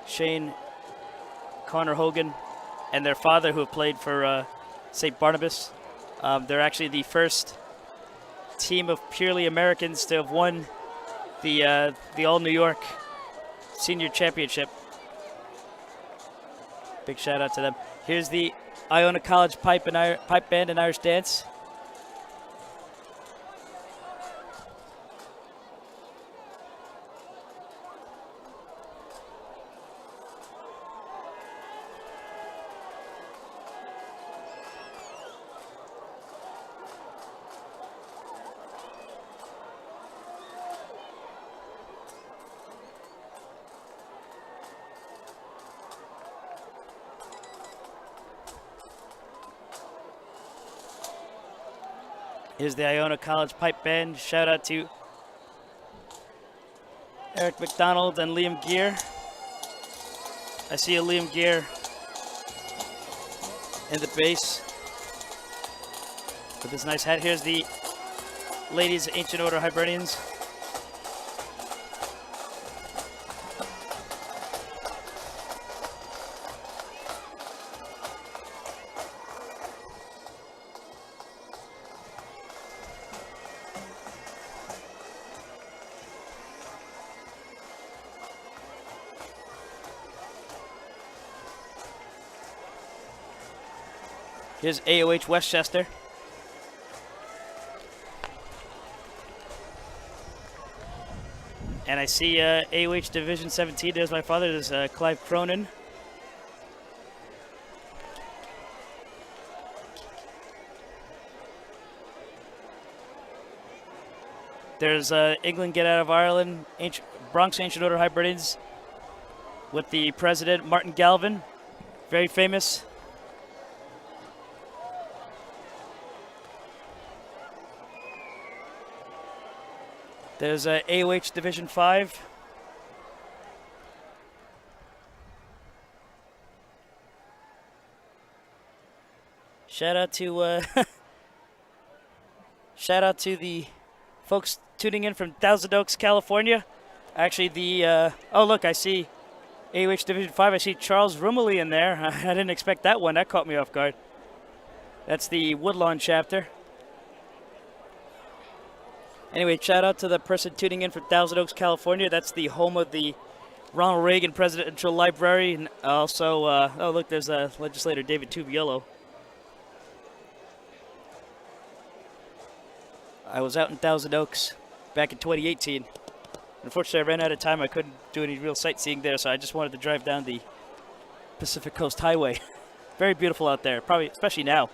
Shane, Connor Hogan, and their father who have played for St. Barnabas. They're actually the first team of purely Americans to have won the All New York Senior Championship. Big shout out to them. Here's the Iona College Pipe Band and Irish Dance. Here's the Iona College Pipe Band. Shout out to Eric McDonald and Liam Gear. I see a Liam Gear in the bass with this nice hat. Here's the Ladies Ancient Order Hibernians. Here's AOH Westchester. And I see AOH Division 17. There's my father. There's Clive Cronin. There's England Get Out of Ireland, Bronx Ancient Order Hybridians with the president, Martin Galvin. Very famous. There's AOH Division 5. Shout out to shout out to the folks tuning in from Thousand Oaks, California. Actually, oh look, I see AOH Division 5. I see Charles Rumley in there. I didn't expect that one. That caught me off guard. That's the Woodlane chapter. Anyway, shout out to the person tuning in from Thousand Oaks, California. That's the home of the Ronald Reagan Presidential Library. And also, oh look, there's legislator David Tuviello. I was out in Thousand Oaks back in 2018. Unfortunately, I ran out of time. I couldn't do any real sightseeing there, so I just wanted to drive down the Pacific Coast Highway. Very beautiful out there, probably especially now.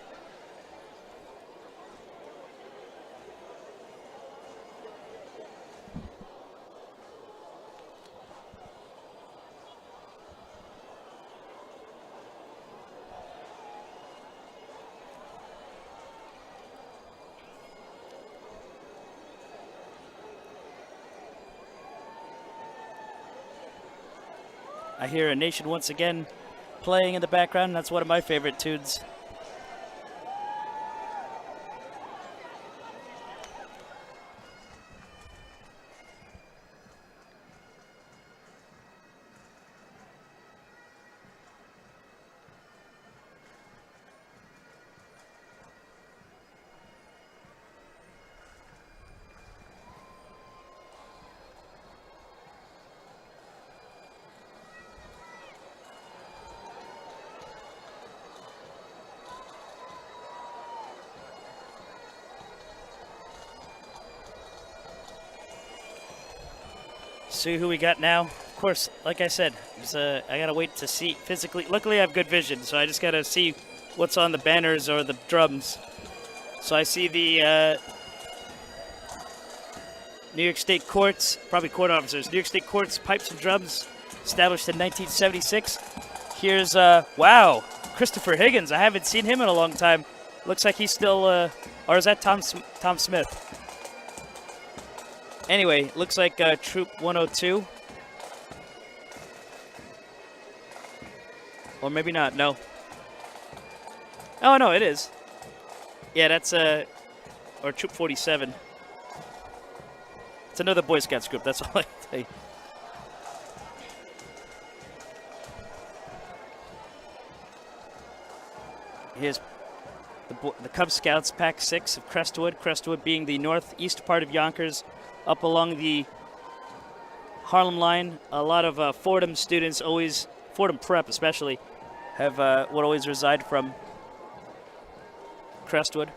I hear A Nation Once Again playing in the background, and that's one of my favorite tunes. See who we got now. Of course, like I said, I gotta wait to see physically. Luckily, I have good vision, so I just gotta see what's on the banners or the drums. So I see the New York State Courts, probably court officers. New York State Courts, pipes and drums, established in 1976. Here's wow, Christopher Higgins. I haven't seen him in a long time. Looks like he's still, or is that Tom Smith? Anyway, looks like Troop 102. Or maybe not, no. Oh, no, it is. Yeah, that's, or Troop 47. It's another Boy Scouts group, that's all I can tell you. Here's the Cub Scouts, Pack 6 of Crestwood. Crestwood being the northeast part of Yonkers, up along the Harlem line. A lot of Fordham students, always Fordham Prep especially, have would always reside from Crestwood.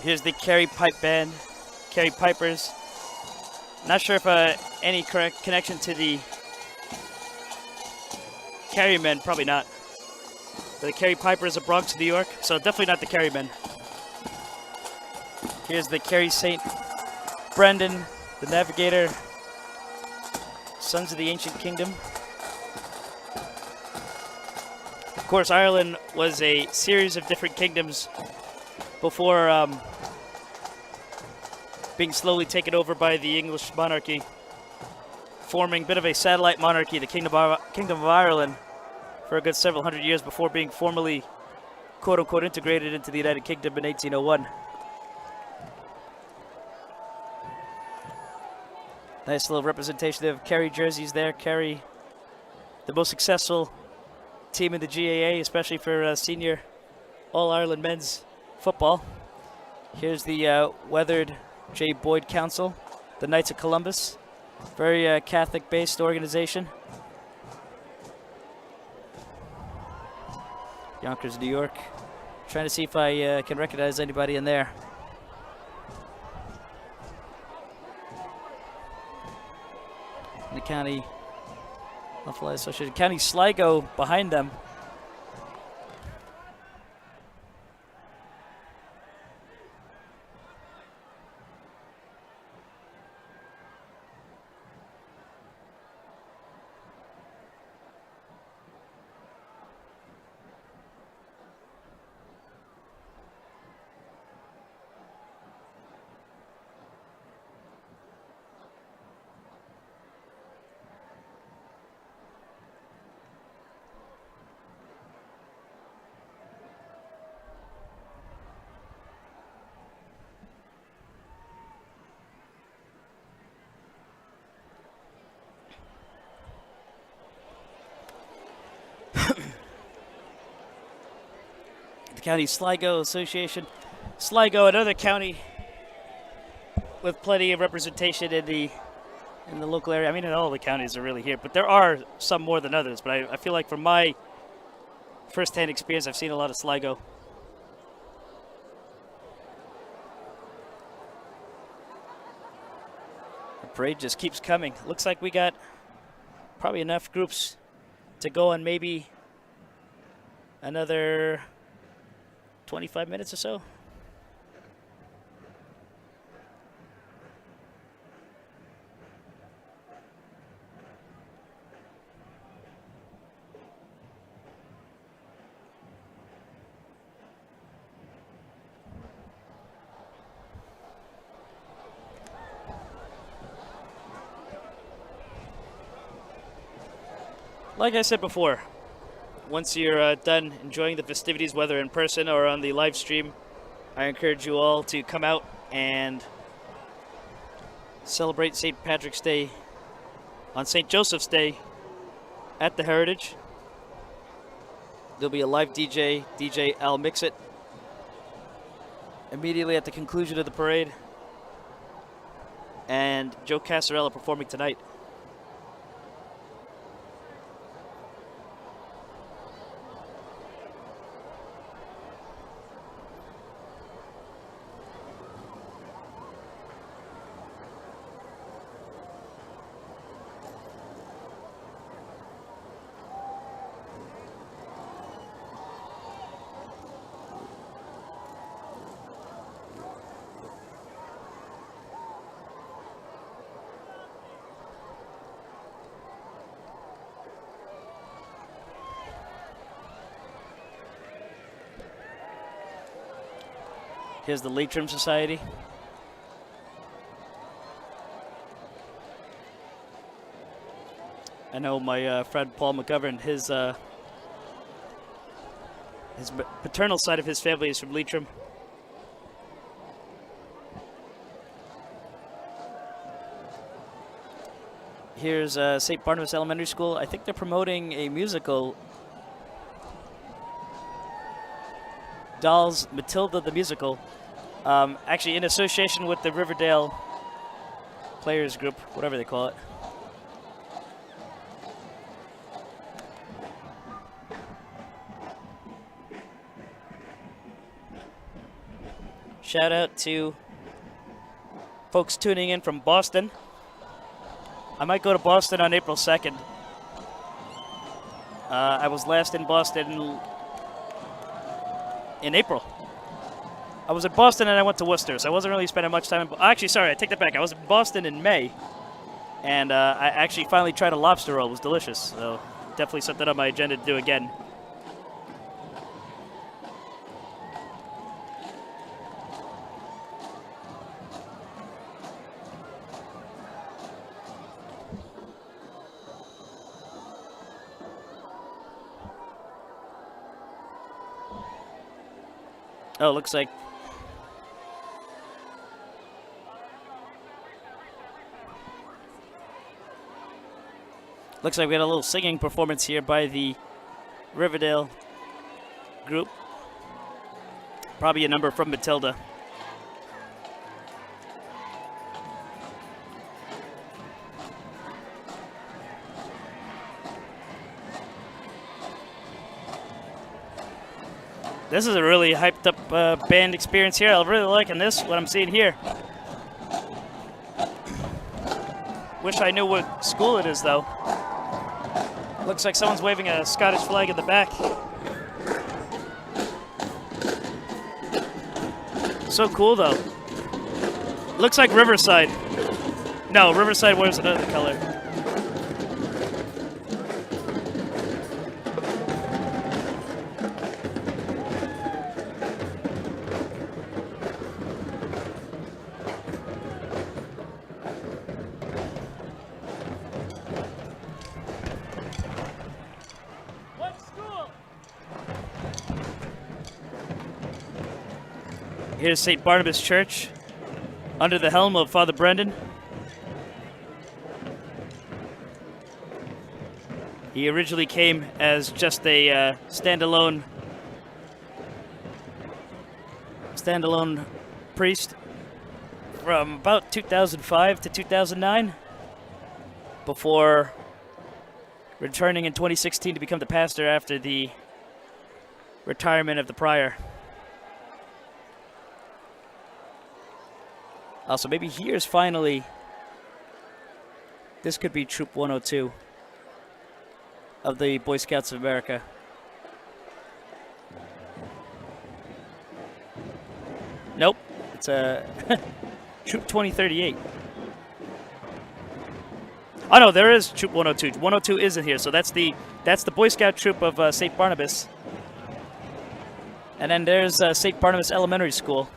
Here's the Carey Pipe Band, Carey Pipers. Not sure if any correct connection to the Carey Men, probably not. But the Carey Pipers of Bronx, New York, so definitely not the Carey Men. Here's the Carey St. Brendan, the Navigator, Sons of the Ancient Kingdom. Of course, Ireland was a series of different kingdoms before being slowly taken over by the English monarchy, forming a bit of a satellite monarchy, the Kingdom of Ireland, for a good several hundred years before being formally, quote-unquote, integrated into the United Kingdom in 1801. Nice little representation of Kerry jerseys there. Kerry, the most successful team in the GAA, especially for senior All-Ireland men's football. Here's the weathered J. Boyd Council, the Knights of Columbus. Very Catholic-based organization. Yonkers, New York. Trying to see if I can recognize anybody in there. The County Buffalo Association. County Sligo behind them. County Sligo Association. Sligo, another county with plenty of representation in the local area. I mean, all the counties are really here, but there are some more than others. But I feel like from my first-hand experience, I've seen a lot of Sligo. The parade just keeps coming. Looks like we got probably enough groups to go on maybe another 25 minutes or so. Like I said before, once you're done enjoying the festivities, whether in person or on the live stream, I encourage you all to come out and celebrate St. Patrick's Day on St. Joseph's Day at the Heritage. There'll be a live DJ Al Mixit, immediately at the conclusion of the parade, and Joe Casarella performing tonight. Here's the Leitrim Society. I know my friend Paul McGovern, his paternal side of his family is from Leitrim. Here's St. Barnabas Elementary School. I think they're promoting a musical, Dolls Matilda the Musical, actually in association with the Riverdale Players Group, whatever they call it. Shout out to folks tuning in from Boston. I might go to Boston on April 2nd. I was last in Boston in April. I was in Boston and I went to Worcester, so I wasn't really spending much time. Actually, sorry, I take that back. I was in Boston in May, and I actually finally tried a lobster roll. It was delicious, so definitely something on my agenda to do again. Oh, looks like Looks like we got a little singing performance here by the Riverdale group. Probably a number from Matilda. This is a really hyped up band experience here. I'm really liking this, what I'm seeing here. Wish I knew what school it is, though. Looks like someone's waving a Scottish flag in the back. So cool, though. Looks like Riverside. No, Riverside wears another color. Here's St. Barnabas Church under the helm of Father Brendan. He originally came as just a standalone priest from about 2005 to 2009 before returning in 2016 to become the pastor after the retirement of the prior. Also, maybe here's finally, this could be Troop 102 of the Boy Scouts of America. Nope, it's a Troop 2038. Oh no, there is Troop 102. 102 isn't here, so that's the Boy Scout troop of St. Barnabas. And then there's St. Barnabas Elementary School.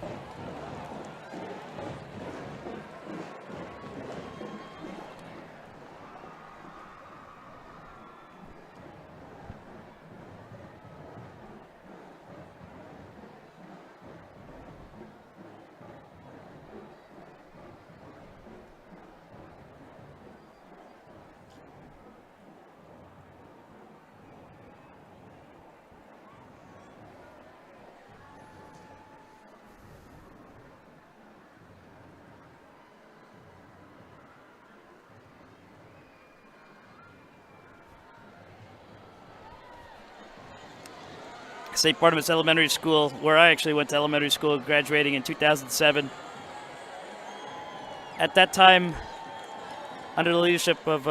St. Barnabas Elementary School, where I actually went to elementary school, graduating in 2007. At that time, under the leadership of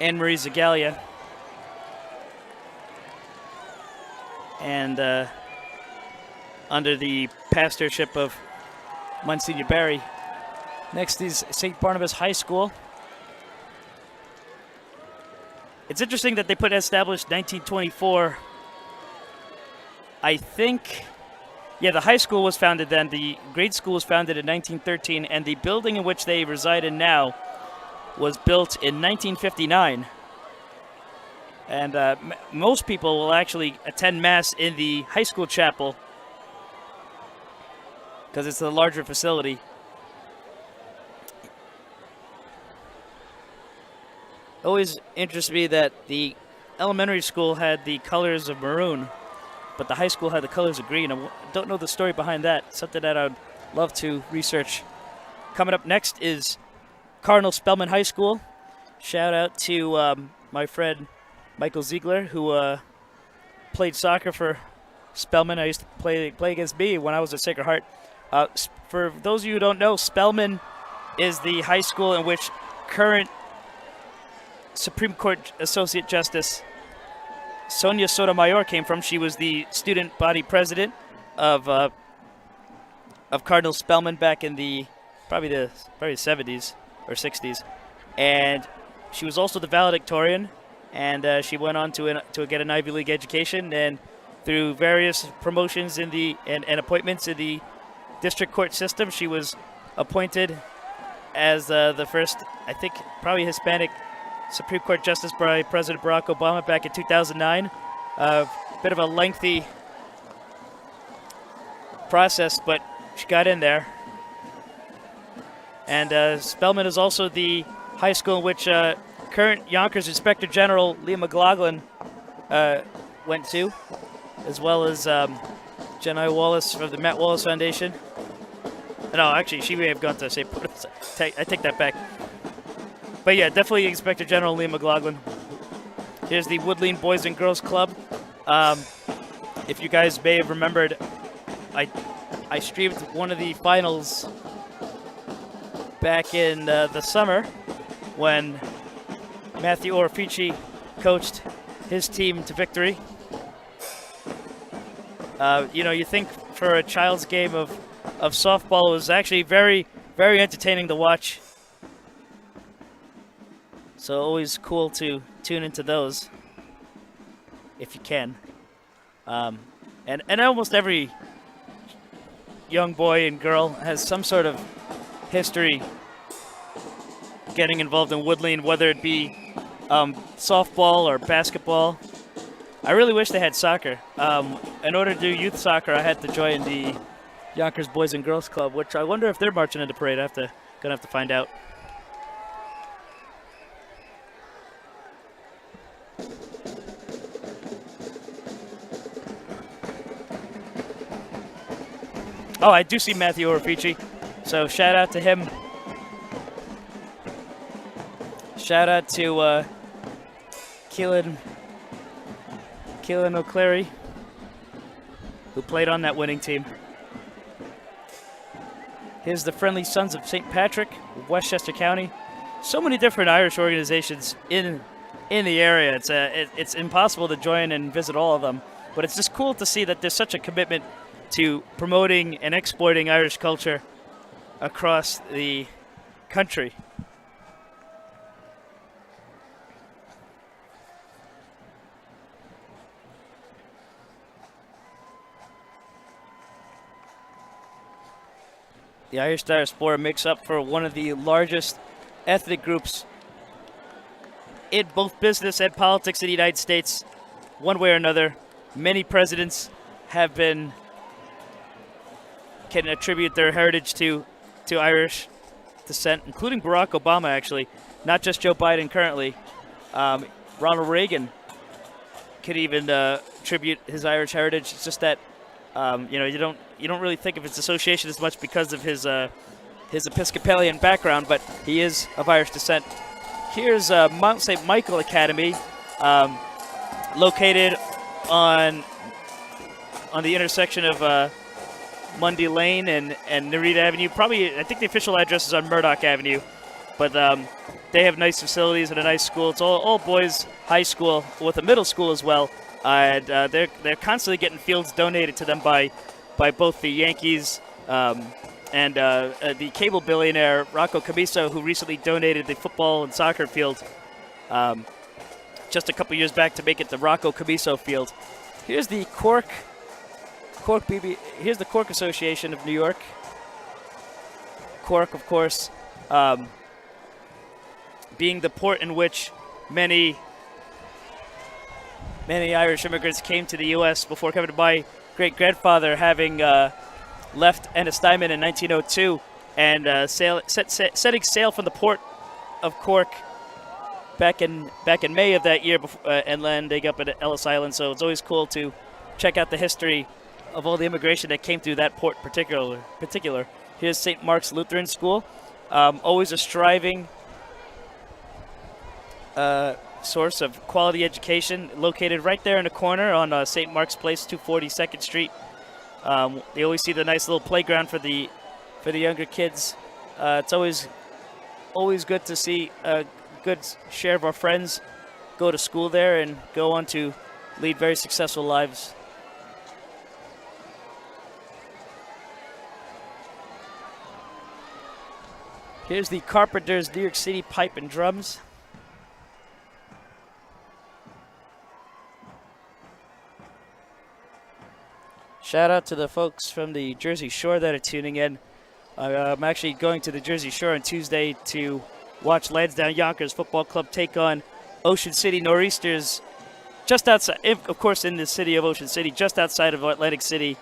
Anne-Marie Zagalia and under the pastorship of Monsignor Barry. Next is St. Barnabas High School. It's interesting that they put established 1924. I think, yeah, the high school was founded then. The grade school was founded in 1913, and the building in which they reside in now was built in 1959. And most people will actually attend Mass in the high school chapel because it's a larger facility. Always interests me that the elementary school had the colors of maroon, but the high school had the colors of green. I don't know the story behind that. Something that I'd love to research. Coming up next is Cardinal Spellman High School. Shout out to my friend Michael Ziegler, who played soccer for Spellman. I used to play against me when I was at Sacred Heart. For those of you who don't know, Spellman is the high school in which current Supreme Court Associate Justice Sonia Sotomayor came from. She was the student body president of Cardinal Spellman back in the probably 70s or 60s, and she was also the valedictorian. And she went on to get an Ivy League education, and through various promotions in the and appointments in the district court system, she was appointed as the first, I think, probably Hispanic Supreme Court Justice by President Barack Obama back in 2009. A bit of a lengthy process, but she got in there. And Spellman is also the high school in which current Yonkers Inspector General Lee McLaughlin went to, as well as Jenna Wallace from the Matt Wallace Foundation. No, actually, she may have gone to St. Barnabas. I take that back. But yeah, definitely Inspector General Lee McLaughlin. Here's the Woodlane Boys and Girls Club. If you guys may have remembered, I streamed one of the finals back in the summer when Matthew Orifici coached his team to victory. You think for a child's game of softball, it was actually very, very entertaining to watch. So always cool to tune into those if you can. And almost every young boy and girl has some sort of history getting involved in Woodlane, whether it be softball or basketball. I really wish they had soccer. In order to do youth soccer, I had to join the Yonkers Boys and Girls Club, which I wonder if they're marching in the parade. Gonna have to find out. Oh, I do see Matthew Orifici, so shout out to him. Shout out to Keelan O'Cleary, who played on that winning team. Here's the Friendly Sons of St. Patrick, Westchester County. So many different Irish organizations in the area. It's impossible to join and visit all of them, but it's just cool to see that there's such a commitment to promoting and exploiting Irish culture across the country. The Irish diaspora makes up for one of the largest ethnic groups in both business and politics in the United States, one way or another. Many presidents can attribute their heritage to Irish descent, including Barack Obama, actually. Not just Joe Biden currently. Ronald Reagan could even attribute his Irish heritage. It's just that you don't really think of his association as much because of his Episcopalian background, but he is of Irish descent. Here's Mount St. Michael Academy, located on the intersection of Mundy Lane and Nerita Avenue. Probably, I think the official address is on Murdoch Avenue, but they have nice facilities and a nice school. It's all boys high school with a middle school as well. And they're constantly getting fields donated to them by both the Yankees and the cable billionaire Rocco Camiso, who recently donated the football and soccer field just a couple years back to make it the Rocco Camiso Field. Here's the Cork Here's the Cork Association of New York. Cork, of course, being the port in which many Irish immigrants came to the U.S. before coming to my great-grandfather having left Ennis-Diamond in 1902 and setting sail from the port of Cork back in May of that year and landing up at Ellis Island. So it's always cool to check out the history of all the immigration that came through that port particular. Here's St. Mark's Lutheran School, always a striving source of quality education, located right there in the corner on St. Mark's Place, 240 2nd Street. They always see the nice little playground for the younger kids. It's always good to see a good share of our friends go to school there and go on to lead very successful lives. Here's the Carpenters New York City Pipe and Drums. Shout out to the folks from the Jersey Shore that are tuning in. I'm actually going to the Jersey Shore on Tuesday to watch Lansdowne Yonkers Football Club take on Ocean City Nor'easters, just outside, of course, in the city of Ocean City, just outside of Atlantic City.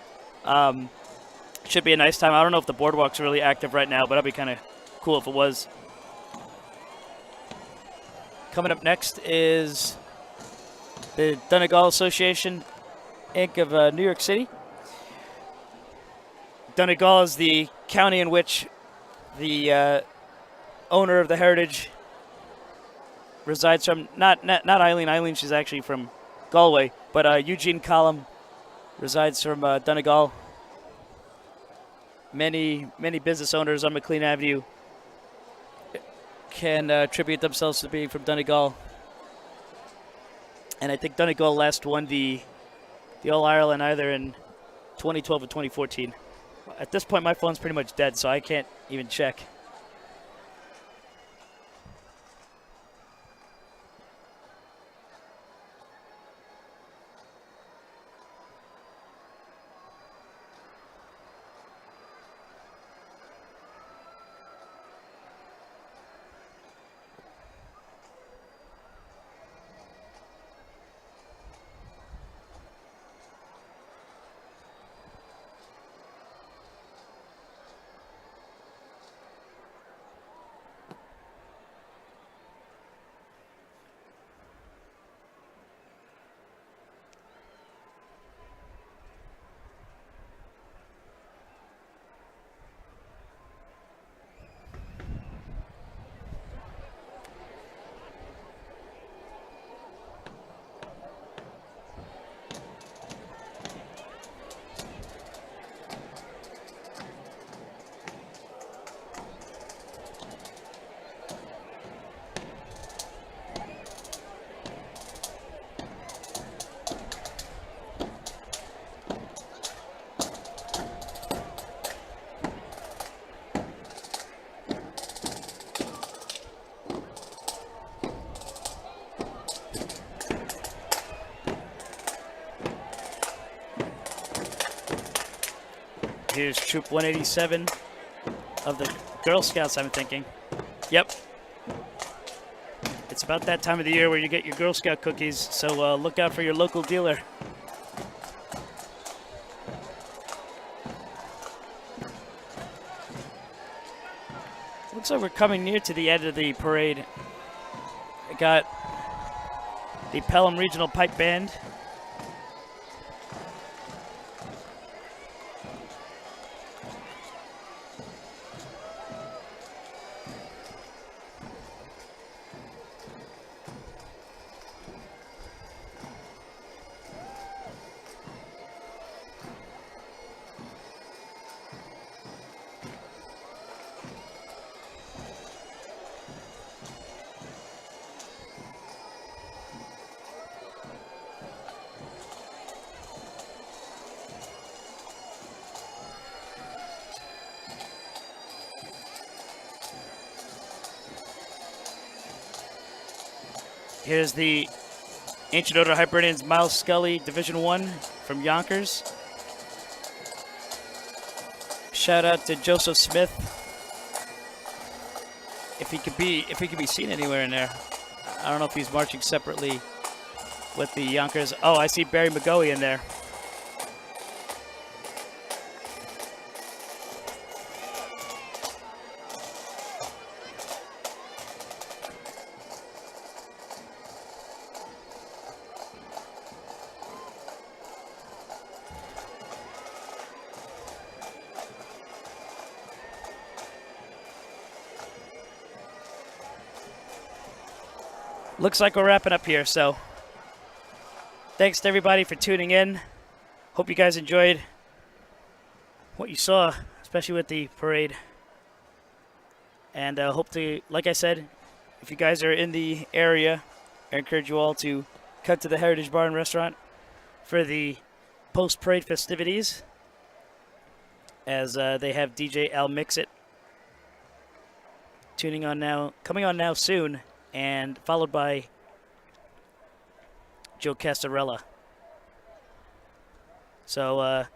Should be a nice time. I don't know if the boardwalk's really active right now, but that'll be kind cool if it was. Coming up next is the Donegal Association, Inc. of New York City. Donegal is the county in which the owner of the heritage resides from. Not Eileen. Eileen, she's actually from Galway, but Eugene Collum resides from Donegal. Many business owners on McLean Avenue can attribute themselves to being from Donegal. And I think Donegal last won the All-Ireland either in 2012 or 2014. At this point, my phone's pretty much dead, so I can't even check. Here's Troop 187 of the Girl Scouts, I'm thinking. Yep. It's about that time of the year where you get your Girl Scout cookies, so look out for your local dealer. Looks like we're coming near to the end of the parade. I got the Pelham Regional Pipe Band. Here's the Ancient Order Hibernians, Miles Scully, Division 1 from Yonkers. Shout out to Joseph Smith. If he could be seen anywhere in there. I don't know if he's marching separately with the Yonkers. Oh, I see Barry McGoey in there. Looks like we're wrapping up here, so thanks to everybody for tuning in. Hope you guys enjoyed what you saw, especially with the parade. And hope to, like I said, if you guys are in the area, I encourage you all to come to the Heritage Bar and Restaurant for the post-parade festivities, as they have DJ Al Mixit coming on now soon, and followed by Joe Castarella. So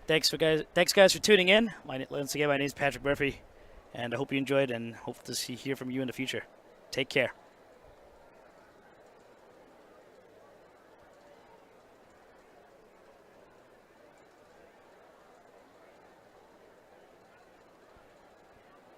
thanks guys for tuning in. Once again, my name is Patrick Murphy, and I hope you enjoyed and hope to hear from you in the future. Take care.